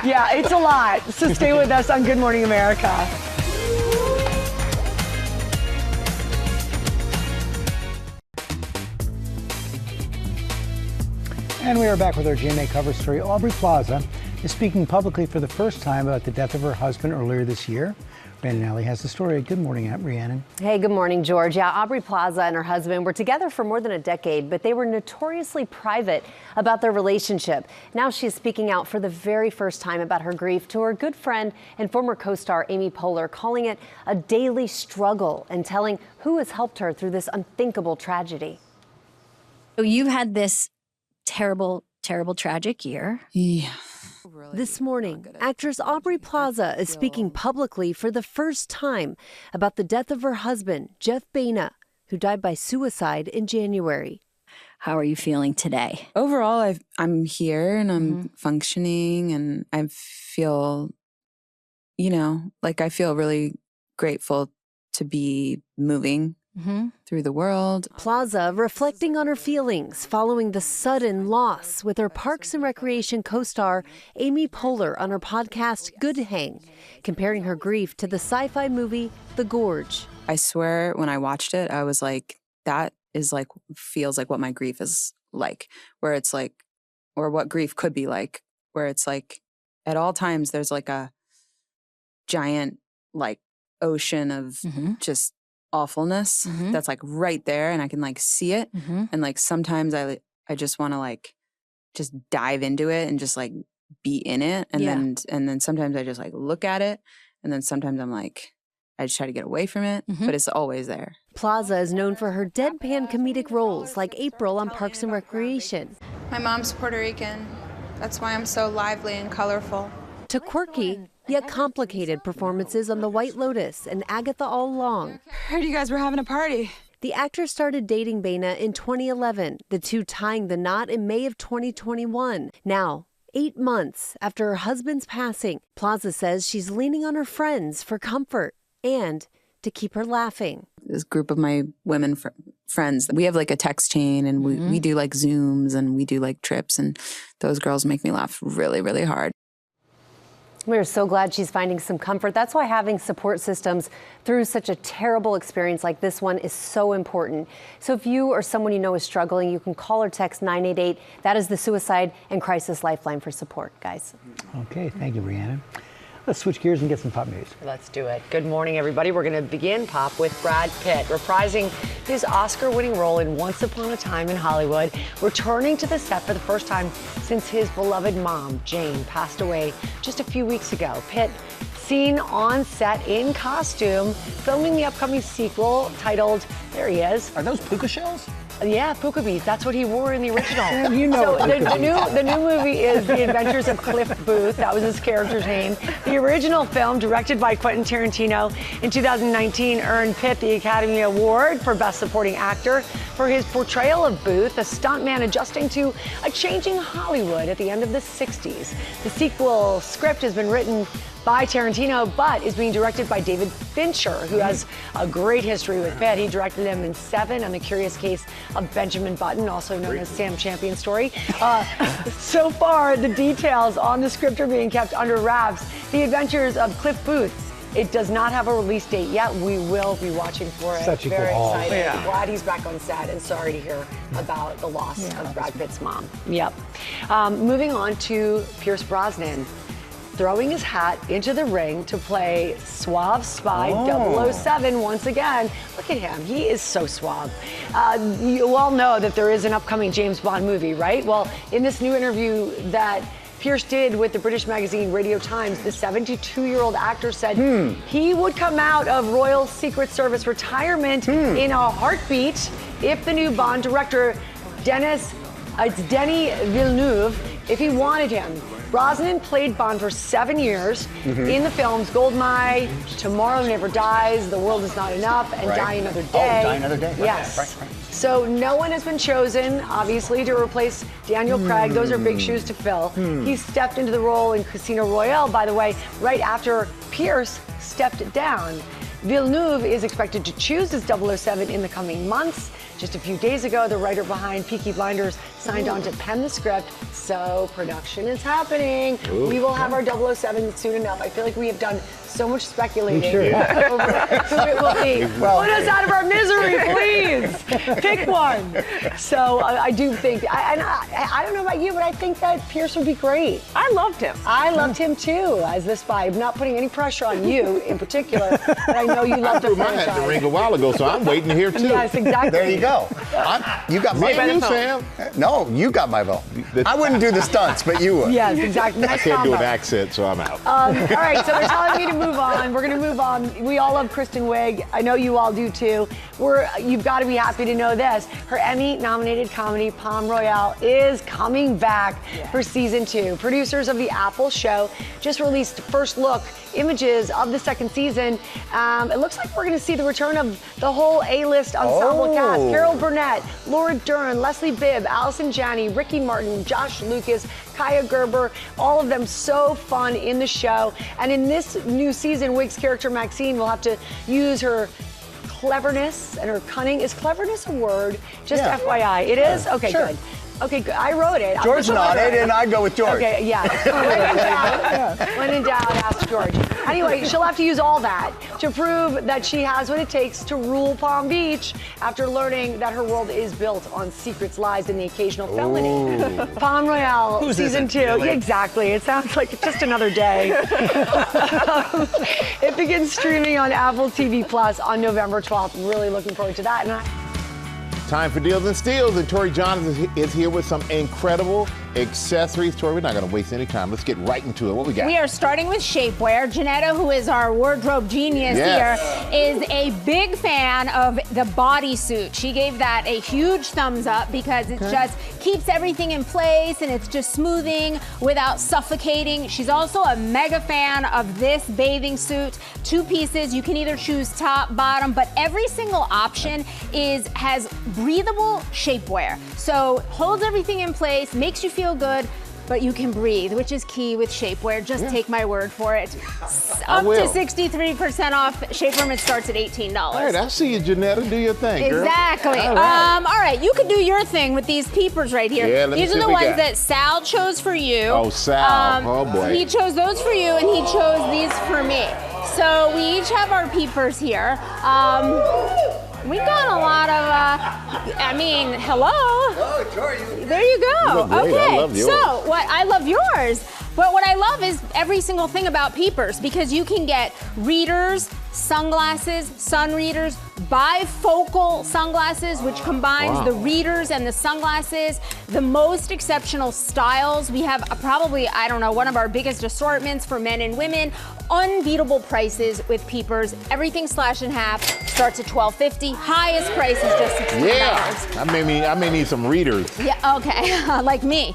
Yeah, it's a lot. So stay with us on Good Morning America. And we are back with our GMA cover story. Aubrey Plaza is speaking publicly for the first time about the death of her husband earlier this year. Rhiannon Alley has the story. Good morning, Rhiannon. Hey, good morning, George. Yeah, Aubrey Plaza and her husband were together for more than a decade, but they were notoriously private about their relationship. Now she's speaking out for the very first time about her grief to her good friend and former co-star Amy Poehler, calling it a daily struggle and telling who has helped her through this unthinkable tragedy. So you had this terrible, tragic year. Yeah. This morning, actress Aubrey Plaza is speaking publicly for the first time about the death of her husband, Jeff Baena, who died by suicide in January. How are you feeling today? Overall, I'm here and I'm functioning, and I feel, I feel really grateful to be moving through the world. Plaza reflecting on her feelings following the sudden loss with her Parks and Recreation co-star Amy Poehler on her podcast Good Hang, comparing her grief to the sci-fi movie The Gorge. I swear when I watched it, I was like, that is like, feels like what my grief is like, where it's like, or what grief could be like, where it's like at all times there's like a giant like ocean of just awfulness that's like right there, and I can like see it, and like sometimes I just want to like just dive into it and just like be in it, and then sometimes I just like look at it, and then sometimes I'm like I just try to get away from it, but it's always there. Plaza is known for her deadpan comedic roles like April on Parks and Recreation. My mom's Puerto Rican. That's why I'm so lively and colorful. To quirky yet complicated performances on The White Lotus and Agatha All Along. Heard you guys were having a party. The actress started dating Baena in 2011, the two tying the knot in May of 2021. Now, 8 months after her husband's passing, Plaza says she's leaning on her friends for comfort and to keep her laughing. This group of my women friends, we have like a text chain, and we do like Zooms, and we do like trips, and those girls make me laugh really, really hard. We're so glad she's finding some comfort. That's why having support systems through such a terrible experience like this one is so important. So if you or someone you know is struggling, you can call or text 988. That is the Suicide and Crisis Lifeline for support, guys. Okay, thank you, Rhiannon. Let's switch gears and get some pop news. Let's do it. Good morning, everybody. We're going to begin Pop with Brad Pitt, reprising his Oscar-winning role in Once Upon a Time in Hollywood, returning to the set for the first time since his beloved mom, Jane, passed away just a few weeks ago. Pitt, seen on set in costume, filming the upcoming sequel titled, there he is. Are those puka shells? Yeah, puka beads. That's what he wore in the original. You know. So the new movie is The Adventures of Cliff Booth. That was his character's name. The original film, directed by Quentin Tarantino in 2019, earned Pitt the Academy Award for Best Supporting Actor for his portrayal of Booth, a stuntman adjusting to a changing Hollywood at the end of the 60s. The sequel script has been written by Tarantino, but is being directed by David Fincher, who has a great history with Pitt. He directed him in Seven and The Curious Case of Benjamin Button, also known as Sam Champion's Story. So far, the details on the script are being kept under wraps. The Adventures of Cliff Booth. It does not have a release date yet. We will be watching for it. Such a Very cool excited. Yeah. Glad he's back on set, and sorry to hear about the loss of Brad Pitt's mom. Yep. Moving on to Pierce Brosnan. throwing his hat into the ring to play Suave Spy 007 once again. Look at him. He is so suave. You all know that there is an upcoming James Bond movie, right? Well, in this new interview that Pierce did with the British magazine Radio Times, the 72-year-old actor said he would come out of Royal Secret Service retirement in a heartbeat if the new Bond director, Denis Villeneuve, if he wanted him. Brosnan played Bond for 7 years in the films Goldeneye, Tomorrow Never Dies, The World Is Not Enough, and Die Another Day. Oh, Die Another Day. Yes. Right. So no one has been chosen, obviously, to replace Daniel Craig. Those are big shoes to fill. He stepped into the role in Casino Royale, by the way, right after Pierce stepped down. Villeneuve is expected to choose his 007 in the coming months. Just a few days ago, the writer behind Peaky Blinders signed on to pen the script, so production is happening. We will have our 007 soon enough. I feel like we have done so much speculating over who it will be. Put us out of our misery, please. Pick one. So I do think, I don't know about you, but I think that Pierce would be great. I loved him. I loved him too as the spy. I'm not putting any pressure on you in particular, but I know you love the franchise. I threw my hat in the ring a while ago, so I'm waiting here too. Yes, exactly. There you go. You got my vote. Sam. No, you got my vote. I wouldn't do the stunts, but you would. Yes, exactly. I can't do an accent, so I'm out. All right, so they're telling me to move on. We're going to move on. We all love Kristen Wiig. I know you all do too. You've got to be happy to know this. Her Emmy-nominated comedy Palm Royale is coming back for season 2. Producers of the Apple show just released first look images of the second season. It looks like we're going to see the return of the whole A-list ensemble cast. Carol Burnett, Laura Dern, Leslie Bibb, Allison Janney, Ricky Martin, Josh Lucas, Kaya Gerber, all of them so fun in the show. And in this new season, Wig's character Maxine will have to use her cleverness and her cunning. Is cleverness a word? Just FYI. It is? Okay, good. Okay, good. I wrote it. George nodded, and I go with George. Okay, yeah. When in doubt, ask George. Anyway, she'll have to use all that to prove that she has what it takes to rule Palm Beach after learning that her world is built on secrets, lies, and the occasional felony. Palm Royale season 2. Really? Exactly. It sounds like just another day. It begins streaming on Apple TV Plus on November 12th. I'm really looking forward to that. Time for Deals and Steals, and Tori John is here with some incredible accessories. Tori, we're not going to waste any time. Let's get right into it. What we got? We are starting with shapewear. Janetta, who is our wardrobe genius here, is a big fan of the bodysuit. She gave that a huge thumbs up because it just keeps everything in place and it's just smoothing without suffocating. She's also a mega fan of this bathing suit. 2 pieces. You can either choose top, bottom, but every single option has breathable shapewear. So holds everything in place, makes you feel good, but you can breathe, which is key with shapewear. Just take my word for it. Up to 63% off. Shape Room, it starts at $18. All right, I see you, Janetta. Do your thing, girl. Exactly. All right, you can do your thing with these peepers right here. Yeah, these are the ones that Sal chose for you. Oh, Sal. Oh, boy. He chose those for you, and he chose these for me. So we each have our peepers here. We've got a lot of, hello. Oh, Tori. There you go. You look great. Okay. I love yours. So I love yours. But what I love is every single thing about peepers, because you can get readers, sunglasses, sun readers, bifocal sunglasses, which combines the readers and the sunglasses, the most exceptional styles. We have probably, one of our biggest assortments for men and women. Unbeatable prices with peepers. Everything slashed in half. Starts at $12.50. Highest price is just $16. Yeah, I may need some readers. Yeah, okay, like me.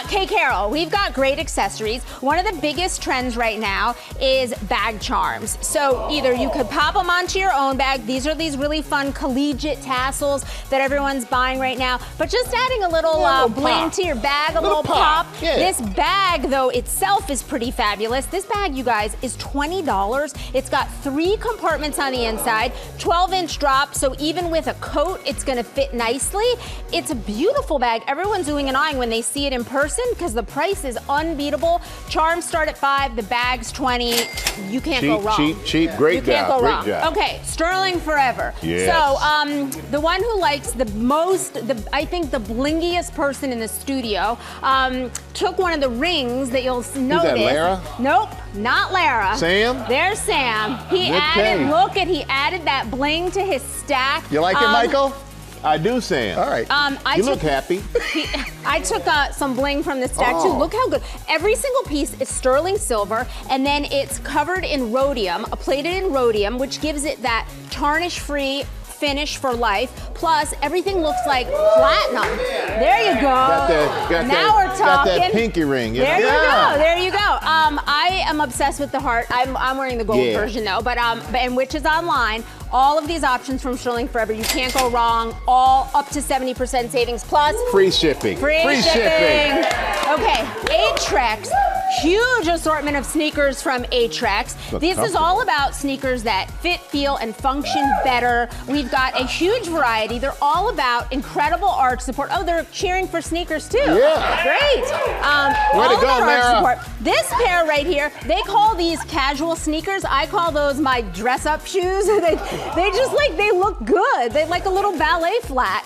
Kay Carroll, we've got great accessories. One of the biggest trends right now is bag charms. So either you could pop them onto your own bag. These are these really fun collegiate tassels that everyone's buying right now. But just adding a little bling to your bag, a little pop. Yeah. This bag, though, itself is pretty fabulous. This bag, you guys, is $20. It's got 3 compartments on the inside, 12-inch drop, so even with a coat, it's gonna fit nicely. It's a beautiful bag. Everyone's oohing and eyeing when they see it in person because the price is unbeatable. Charms start at $5, the bag's $20. You can't go wrong. Cheap, great job. You can't go wrong. Okay, Sterling Forever. ever. Yes. So the one who likes the most, I think the blingiest person in the studio, took one of the rings that you'll notice. that, Lara? Nope, not Lara. Sam? There's Sam. He added that bling to his stack. You like it, Michael? I do, Sam. All right. You look happy. I took some bling from the stack too. Look how good. Every single piece is sterling silver, and then it's covered in rhodium, plated in rhodium, which gives it that tarnish-free finish for life. Plus, everything looks like platinum. There you go. Now we're talking. Got that pinky ring. There you go. There you go. I am obsessed with the heart. I'm wearing the gold version though, but and which is online. All of these options from Sterling Forever, you can't go wrong. All up to 70% savings plus free shipping. Free shipping. Okay, Atrex. Huge assortment of sneakers from Atrex. This is all about sneakers that fit, feel, and function better. We've got a huge variety. They're all about incredible arch support. Oh, they're cheering for sneakers too. Yeah. Great. Way to go, Lara. This pair right here, they call these casual sneakers. I call those my dress-up shoes. They just they look good. They like a little ballet flat.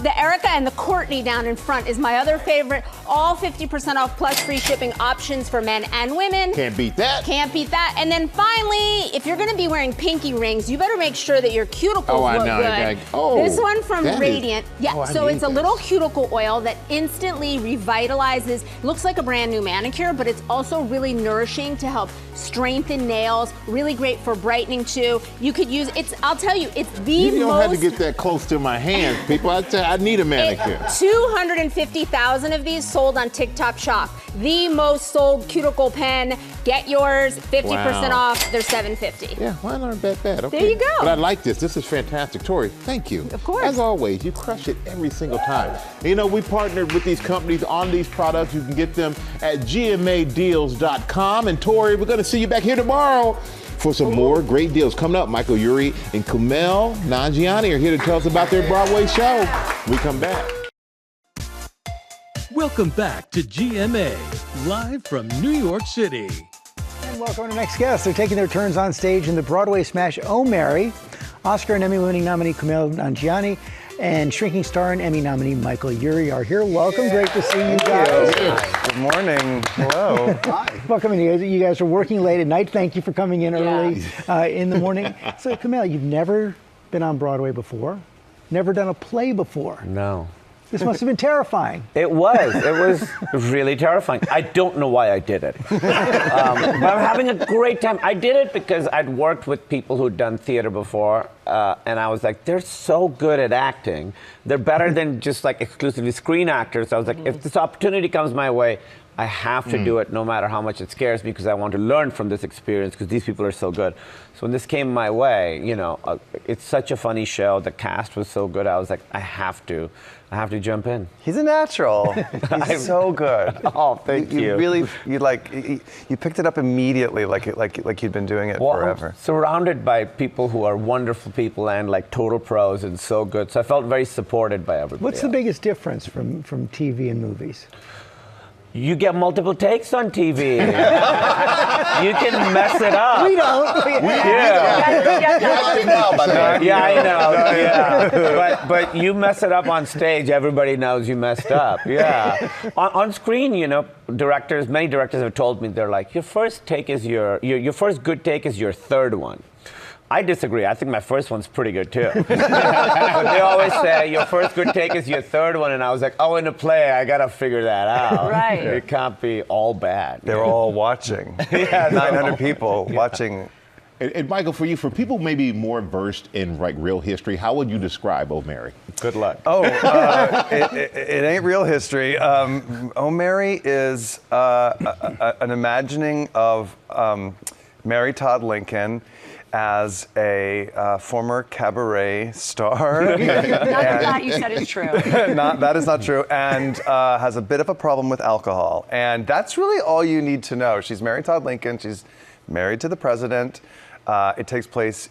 The Erica and the Courtney down in front is my other favorite. All 50% off plus free shipping options for men and women. Can't beat that. Can't beat that. And then finally, if you're gonna be wearing pinky rings, you better make sure that your cuticles look good. This one from Radiant. So it's a little cuticle oil that instantly revitalizes. Looks like a brand new manicure, but it's also really nourishing to help strengthen nails. Really great for brightening too. You could use I'll tell you, it's the You don't most. have to get that close to my hands, people. I need a manicure. 250,000 of these sold on TikTok Shop. The most sold cuticle pen. Get yours, 50% off. They're $7.50. Yeah, mine aren't that bad. Okay. There you go. But I like this. This is fantastic. Tori, thank you. Of course. As always, you crush it every single time. You know, we partnered with these companies on these products. You can get them at gmadeals.com. And Tori, we're going to see you back here tomorrow for some more great deals. Coming up, Michael Urie and Kumail Nanjiani are here to tell us about their Broadway show. We come back. Welcome back to GMA, live from New York City. And welcome to our next guest. They're taking their turns on stage in the Broadway smash Oh Mary. Oscar and Emmy-winning nominee Kumail Nanjiani and Shrinking Star and Emmy nominee Michael Urie are here. Welcome. Great to see you guys. Good morning. Hello. Hi. Welcome. You guys are working late at night. Thank you for coming in early in the morning. So, Kumail, you've never been on Broadway before, never done a play before. No. This must have been terrifying. It was really terrifying. I don't know why I did it. But I'm having a great time. I did it because I'd worked with people who'd done theater before, and I was like, they're so good at acting. They're better than just exclusively screen actors. So I was like, if this opportunity comes my way, I have to do it no matter how much it scares me because I want to learn from this experience because these people are so good. So when this came my way, it's such a funny show. The cast was so good. I was like, I have to jump in. He's a natural. He's so good. Oh, thank you. You picked it up immediately, like you'd been doing it forever. I'm surrounded by people who are wonderful people and total pros and so good. So I felt very supported by everybody. What's the biggest difference from TV and movies? You get multiple takes on TV. You can mess it up. We don't. Yeah, I know. Yeah. But you mess it up on stage, everybody knows you messed up. Yeah. On screen, many directors have told me, they're like, your first take is your first good take is your third one. I disagree. I think my first one's pretty good too. But they always say your first good take is your third one, and I was like, oh, in a play, I gotta figure that out. Right. It can't be all bad. They're all watching. 900 people watching. And Michael, for people maybe more versed in real history, how would you describe Oh Mary? Good luck. Oh, it ain't real history. Oh Mary is an imagining of Mary Todd Lincoln as a former cabaret star. None of that you said is true. That is not true, and has a bit of a problem with alcohol. And that's really all you need to know. She's Mary Todd Lincoln. She's married to the president. It takes place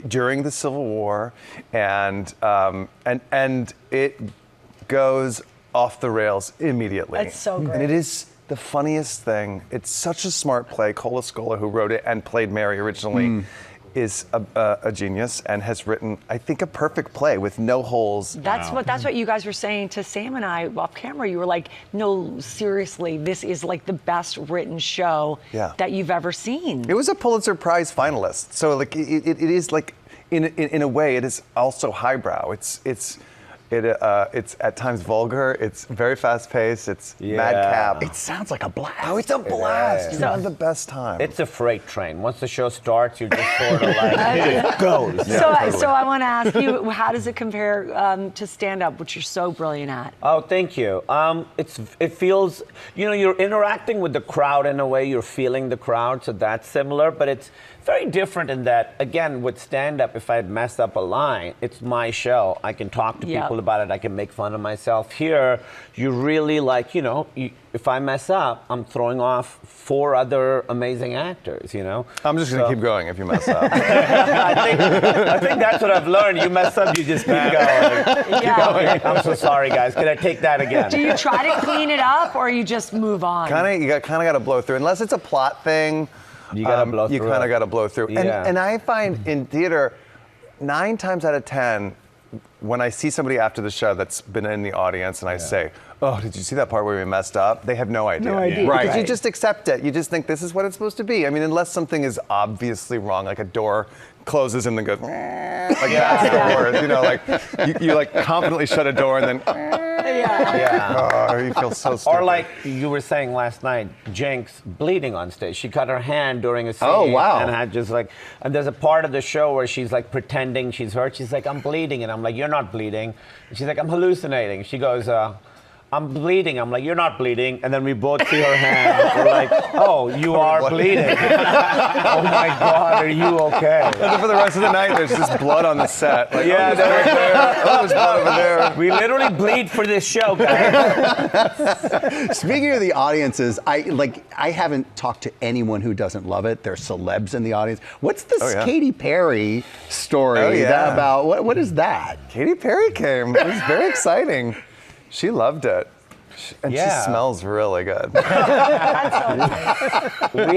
during the Civil War, and it goes off the rails immediately. That's so great. And it is the funniest thing. It's such a smart play. Cola Scola, who wrote it and played Mary originally, is a genius and has written, I think, a perfect play with no holes. That's what you guys were saying to Sam and I off camera. You were like, no, seriously, this is like the best written show that you've ever seen. It was a Pulitzer Prize finalist, so like it is like in a way it is also highbrow. It's at times vulgar. It's very fast paced. It's madcap. It sounds like a blast. Oh, it's a blast. You have the best time. It's a freight train. Once the show starts, you're just sort of like, it goes. So I want to ask you, how does it compare to stand-up, which you're so brilliant at? Oh, thank you. It feels, you're interacting with the crowd in a way. You're feeling the crowd, so that's similar. But it's very different in that, again, with stand-up, if I had messed up a line, it's my show. I can talk to people about it. I can make fun of myself. Here, you really like, if I mess up, I'm throwing off 4 other amazing actors, I'm just going to keep going if you mess up. I think that's what I've learned. You mess up, you just keep going. Keep going. I'm so sorry, guys. Can I take that again? Do you try to clean it up, or you just move on? You kind of got to blow through. Unless it's a plot thing, you got to blow through. You kind of got to blow through. Yeah. And I find in theater, 9 times out of 10, when I see somebody after the show that's been in the audience and I say, oh, did you see that part where we messed up? They have no idea. Right. Because you just accept it. You just think this is what it's supposed to be. I mean, unless something is obviously wrong, like a door closes and then goes, like that's the worst. You like confidently shut a door and then, oh, you feel so stupid. Or like you were saying last night, Jinx bleeding on stage. She cut her hand during a scene. Oh, wow. And had just like, and there's a part of the show where she's like pretending she's hurt. She's like, I'm bleeding. And I'm like, you're not bleeding. And she's like, I'm hallucinating. She goes, I'm bleeding. I'm like, you're not bleeding. And then we both see her hand. We're like, oh, you are bleeding. Oh my God, are you okay? And then for the rest of the night, there's just blood on the set. Like, there's blood over there. We literally bleed for this show, guys. Speaking of the audiences, I haven't talked to anyone who doesn't love it. There's celebs in the audience. What's this Katy Perry story about? What is that? Katy Perry came. It was very exciting. She loved it. And she smells really good. We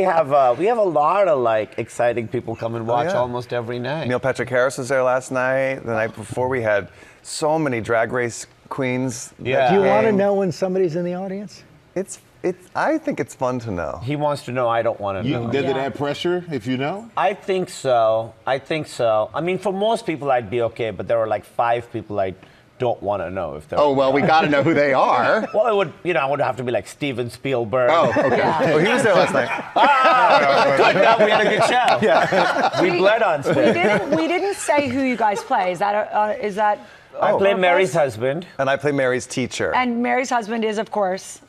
have a lot of like exciting people come and watch almost every night. Neil Patrick Harris was there last night. The night before we had so many Drag Race queens. Yeah. Do you want to know when somebody's in the audience? I think it's fun to know. He wants to know. I don't want to know. Does it add pressure if you know? I think so. I mean, for most people, I'd be okay, but there are like 5 people I don't want to know if they're. Oh, well, we got to know who they are. Well, it would, I would have to be like Steven Spielberg. Oh, okay. Oh, he was there last night. Good. Now we had a good show. Yeah. We bled on stage. We didn't say who you guys play. Is that? I play Mary's husband. And I play Mary's teacher. And Mary's husband is, of course.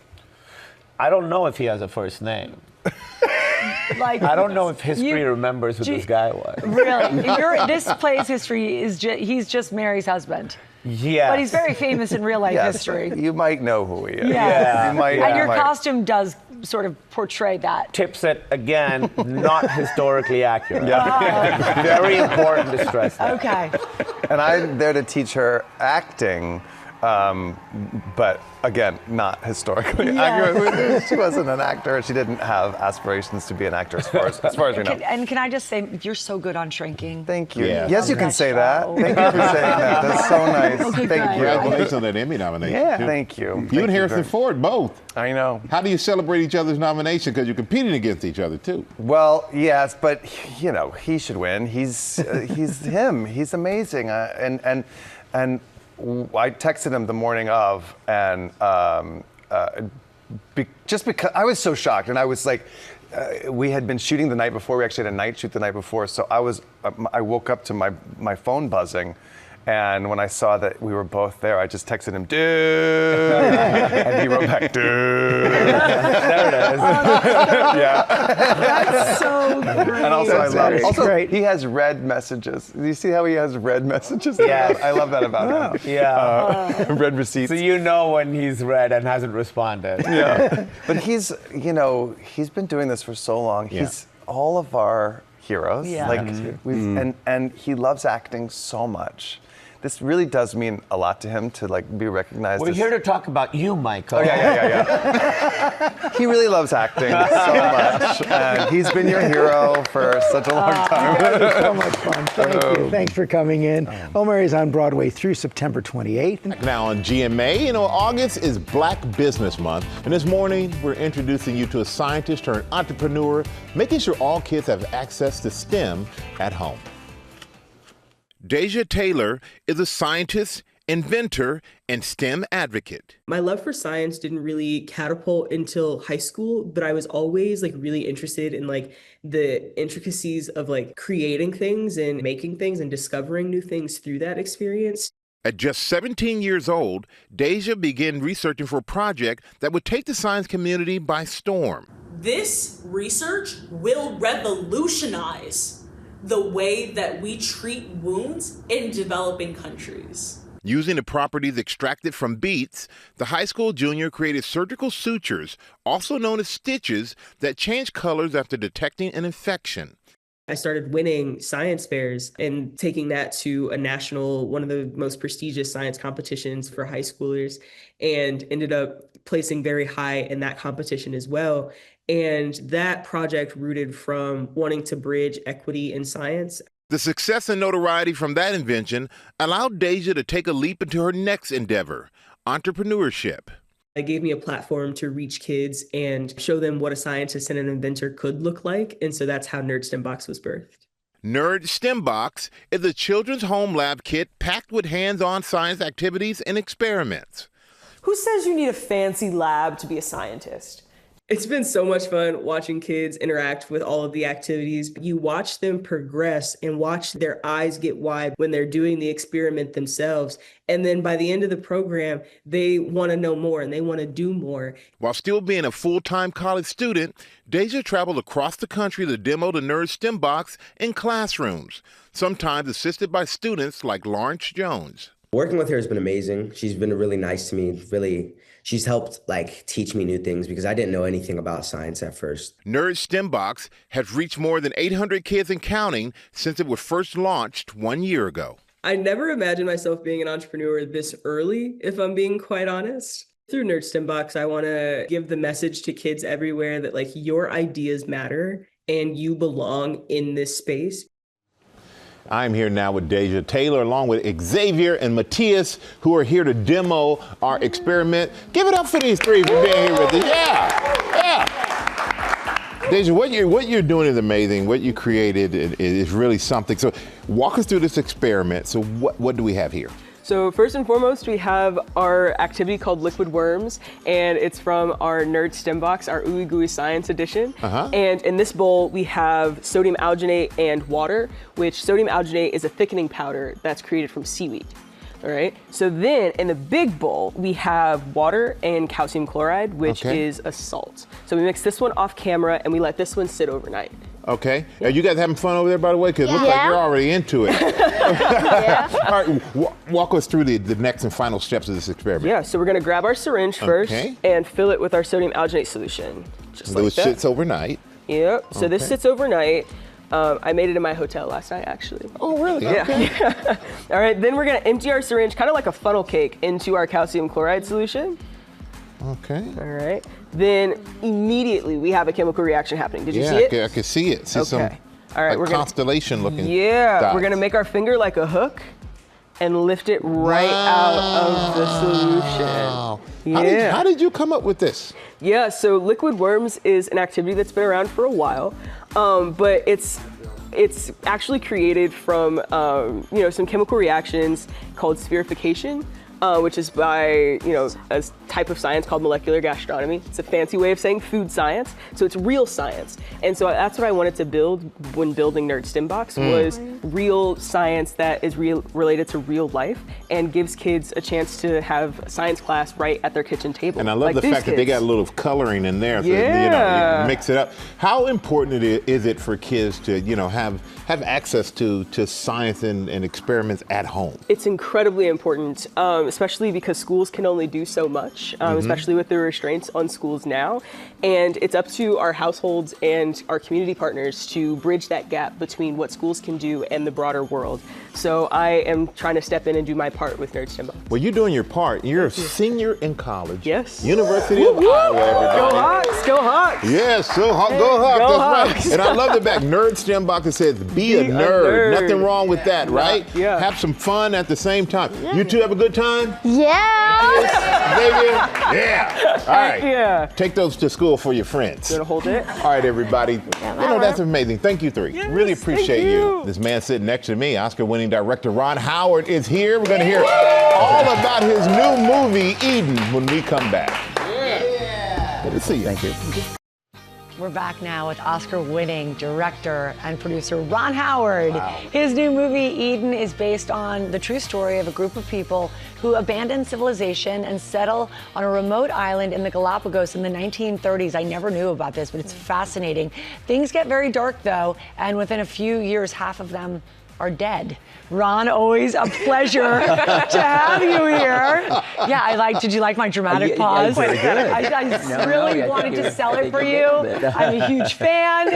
I don't know if he has a first name. I don't know if history remembers who this guy was. Really? This play's history is he's just Mary's husband. Yeah. But he's very famous in real life history. You might know who he is. Yeah. You might, and your costume does sort of portray that. Tips it, again, not historically accurate. Very important to stress that. Okay. And I'm there to teach her acting, but again, not historically accurate. She wasn't an actor. She didn't have aspirations to be an actor as far as we know. And can I just say, you're so good on shrinking. Thank you. Yeah. Yes, you can say that. Thank you for saying that. That's so nice. Okay, thank you. Congratulations on that Emmy nomination. Yeah, too. thank you. You and Harrison Ford both. I know. How do you celebrate each other's nomination? Because you're competing against each other too. Well, yes, but he should win. He's him. He's amazing. And I texted him the morning of, and just because I was so shocked, and I was like, we had been shooting the night before. We actually had a night shoot the night before, so I woke up to my phone buzzing. And when I saw that we were both there, I just texted him, dude. And he wrote back, dude. There it is. That's so great. And also, I love it. Also, he has read messages. Do you see how he has read messages? Yes. I love that about him. Yeah. Read receipts. So you know when he's read and hasn't responded. Yeah. But he's been doing this for so long. Yeah. He's all of our heroes. Yeah. And he loves acting so much this really does mean a lot to him to like be recognized. We're here to talk about you, Michael. Oh, yeah. He really loves acting so much, and he's been your hero for such a long time. That was so much fun. Thank you. Thanks for coming in. Omar is on Broadway through September 28th. Now on GMA, August is Black Business Month, and this morning we're introducing you to a scientist-turned-entrepreneur, making sure all kids have access to STEM at home. Deja Taylor is a scientist, inventor, and STEM advocate. My love for science didn't really catapult until high school, but I was always like really interested in like the intricacies of like creating things and making things and discovering new things through that experience. At just 17 years old, Deja began researching for a project that would take the science community by storm. This research will revolutionize the way that we treat wounds in developing countries. Using the properties extracted from beets, the high school junior created surgical sutures, also known as stitches, that change colors after detecting an infection. I started winning science fairs and taking that to a national, one of the most prestigious science competitions for high schoolers, and ended up placing very high in that competition as well. And that project rooted from wanting to bridge equity in science. The success and notoriety from that invention allowed Deja to take a leap into her next endeavor, entrepreneurship. It gave me a platform to reach kids and show them what a scientist and an inventor could look like. And so that's how Nerd STEM Box was birthed. Nerd STEM Box is a children's home lab kit packed with hands-on science activities and experiments. Who says you need a fancy lab to be a scientist? It's been so much fun watching kids interact with all of the activities. You watch them progress and watch their eyes get wide when they're doing the experiment themselves. And then by the end of the program, they want to know more and they want to do more. While still being a full-time college student, Deja traveled across the country to demo the Nerd STEM Box in classrooms, sometimes assisted by students like Lawrence Jones. Working with her has been amazing. She's been really nice to me, she's helped teach me new things because I didn't know anything about science at first. Nerd STEM Box has reached more than 800 kids and counting since it was first launched 1 year ago. I never imagined myself being an entrepreneur this early, if I'm being quite honest. Through Nerd STEM Box, I want to give the message to kids everywhere that your ideas matter and you belong in this space. I'm here now with Deja Taylor, along with Xavier and Matthias, who are here to demo our experiment. Give it up for these three for being here with us. Yeah. Deja, what you're doing is amazing. What you created is really something. So walk us through this experiment. So what do we have here? So first and foremost, we have our activity called Liquid Worms, and it's from our Nerd STEM Box, our Ooey Gooey Science edition. And in this bowl, we have sodium alginate and water, which sodium alginate is a thickening powder that's created from seaweed. All right. So then in the big bowl, we have water and calcium chloride, which is a salt. So we mix this one off camera and we let this one sit overnight. Okay. Are you guys having fun over there, by the way? Because it looks like you're already into it. All right, walk us through the next and final steps of this experiment. Yeah, so we're going to grab our syringe first and fill it with our sodium alginate solution. Just so it sits overnight. Yep. So this sits overnight. I made it in my hotel last night, actually. Oh, really? Yeah. Okay. All right, then we're going to empty our syringe, kind of like a funnel cake, into our calcium chloride solution. Okay. All right. Then immediately we have a chemical reaction happening. Did you see it? I can see it. See some all right, we're constellation looking. Yeah, dots. we're gonna make our finger like a hook and lift it right out of the solution. Yeah. How did you come up with this? Yeah, so Liquid Worms is an activity that's been around for a while, but it's actually created from some chemical reactions called spherification. Which is by, a type of science called molecular gastronomy. It's a fancy way of saying food science. So it's real science. And so that's what I wanted to build when building Nerd STEM Box was real science that is related to real life and gives kids a chance to have science class right at their kitchen table. And I love the fact that they got a little coloring in there. So, you can mix it up. How important is it for kids to, have access to science and experiments at home? It's incredibly important. especially because schools can only do so much, especially with the restraints on schools now. And it's up to our households and our community partners to bridge that gap between what schools can do and the broader world. So I am trying to step in and do my part with Nerd STEM Box. Well, you're doing your part. You're a senior in college. Yes. University of Iowa, everybody. Go Hawks, go Hawks. Yes, go Hawks, that's right. And I love the back. Nerd STEM Box, it says, be a nerd. Nothing wrong with that, right? Yeah. Have some fun at the same time. You two have a good time? Yeah. Baby? Yeah. All right. Yeah. Take those to school for your friends. Gonna hold it. All right, everybody. That's amazing. Thank you three. Really appreciate you. This man sitting next to me, Oscar-winning director Ron Howard, is here. We're going to hear all about his new movie, Eden, when we come back. Good to see you. Thank you. We're back now with Oscar-winning director and producer Ron Howard. Wow. His new movie, Eden, is based on the true story of a group of people who abandon civilization and settle on a remote island in the Galapagos in the 1930s. I never knew about this, but it's fascinating. Things get very dark, though, and within a few years, half of them are dead. Ron, always a pleasure to have you here. Yeah, did you like my dramatic pause? Very good. I really wanted to sell it for you. I'm a huge fan.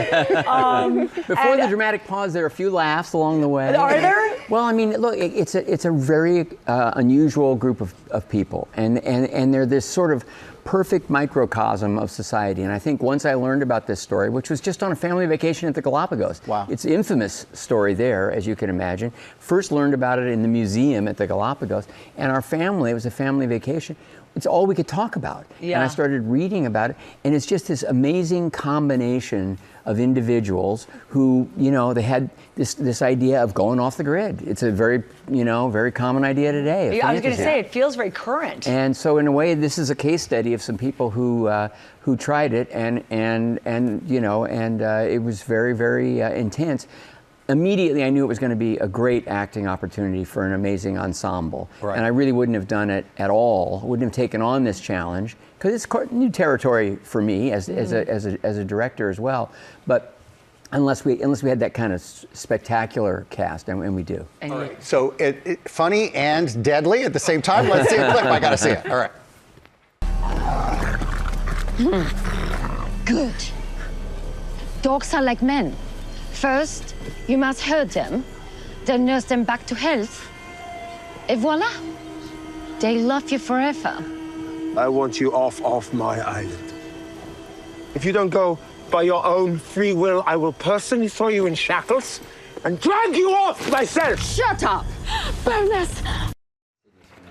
Before the dramatic pause, there are a few laughs along the way. Are there? Well, I mean, look, it's a very unusual group of people, and they're this sort of perfect microcosm of society. And I think once I learned about this story, which was just on a family vacation at the Galapagos. Wow. It's an infamous story there, as you can imagine. First learned about it in the museum at the Galapagos. And our family, it was a family vacation. It's all we could talk about. Yeah. And I started reading about it. And it's just this amazing combination of individuals who, they had this idea of going off the grid. It's a very, very common idea today. Yeah, I was going to say, it feels very current. And so in a way, this is a case study of some people who tried it, and it was very, very intense. Immediately, I knew it was going to be a great acting opportunity for an amazing ensemble. Right. And I really wouldn't have done it at all, wouldn't have taken on this challenge, because it's new territory for me as a director as well. But unless we had that kind of spectacular cast, and we do. All right. So it funny and deadly at the same time. Let's see a clip. I got to see it. All right. Good. Dogs are like men. First, you must herd them, then nurse them back to health. Et voila. They love you forever. I want you off my island. If you don't go by your own free will, I will personally throw you in shackles and drag you off myself. Shut up! Bonus!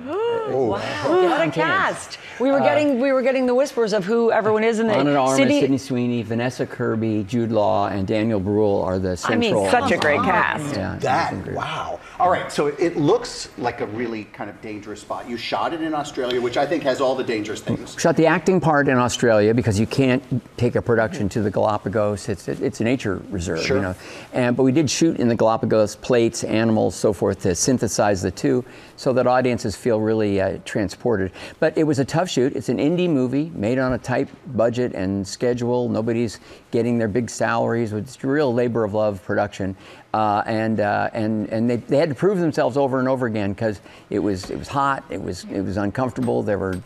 Wow, what a cast. We were getting the whispers of who everyone is in the Anna Armas, city. Sydney Sweeney, Vanessa Kirby, Jude Law, and Daniel Bruhl are the central. Such a great cast. Yeah, wow. All right, so it looks like a really kind of dangerous spot. You shot it in Australia, which I think has all the dangerous things. Shot the acting part in Australia because you can't take a production to the Galapagos. It's a nature reserve, Sure. but we did shoot in the Galapagos, plates, animals, so forth, to synthesize the two, so that audiences feel really transported. But it was a tough shoot. It's an indie movie made on a tight budget and schedule. Nobody's getting their big salaries. It's a real labor of love production. And they had to prove themselves over and over again because it was hot, it was uncomfortable. There were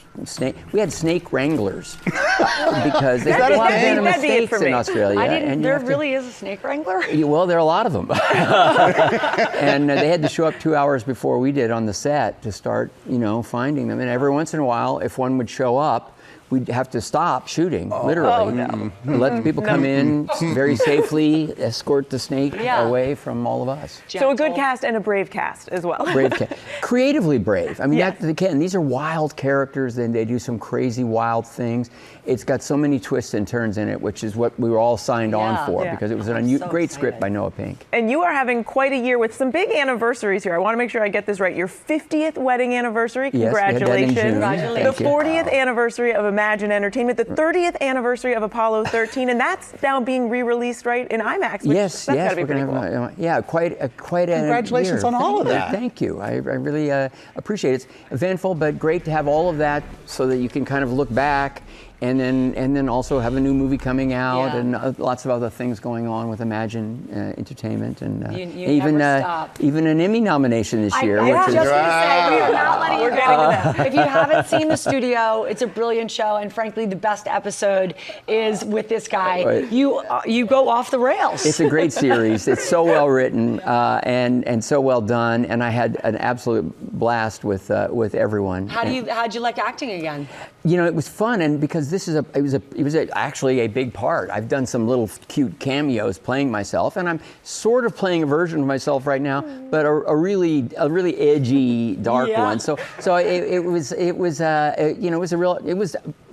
we had snake wranglers because there's a lot of venomous snakes in Australia. There really is a snake wrangler? Well, there are a lot of them. And they had to show up 2 hours before we did on the set to start, finding them. And every once in a while, if one would show up, we'd have to stop shooting, literally. Let the people come in very safely, escort the snake away from all of us. So a good cast and a brave cast as well. Brave cast. Creatively brave. I mean, again, these are wild characters, and they do some crazy, wild things. It's got so many twists and turns in it, which is what we were all signed on for, because it was a great script by Noah Pink. And you are having quite a year with some big anniversaries here. I want to make sure I get this right. Your 50th wedding anniversary. Congratulations. Yes, we had that in June. The 40th anniversance of Imagine Entertainment, the 30th anniversary of Apollo 13, and that's now being re-released, right, in IMAX. Which, yes, that's gotta be we're pretty going to have quite a Congratulations year. on all of that. Thank you. I really appreciate it. It's eventful, but great to have all of that so that you can kind of look back and then also have a new movie coming out, Yeah. and lots of other things going on with Imagine Entertainment, and You even never stop. even an Emmy nomination this year. I was which just is, going to say, we are not letting you We're getting to go. If you haven't seen The Studio, it's a brilliant show, and frankly, the best episode is with this guy. Right. You go off the rails. It's a great series. It's so well written and so well done, and I had an absolute blast with everyone. How'd you like acting again? You know, it was fun, and because it was actually a big part. I've done some little cute cameos playing myself, and I'm sort of playing a version of myself right now, but a really edgy, dark one. So it was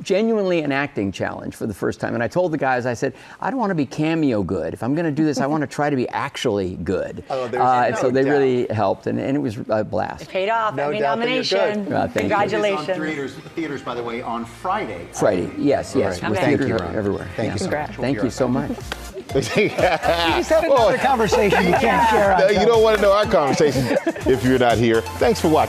genuinely an acting challenge for the first time. And I told the guys, I said, I don't want to be cameo good. If I'm going to do this, I want to try to be actually good. And so they really helped, and it was a blast. It paid off. Emmy nomination. Thank you. Congratulations. It's on theaters, by the way, on Friday. Friday, yes. Right. With Thank theaters you, Ron. everywhere. Thank you so much. Thank you so much. You just had another conversation you can't share on You don't want to know our conversation if you're not here. Thanks for watching.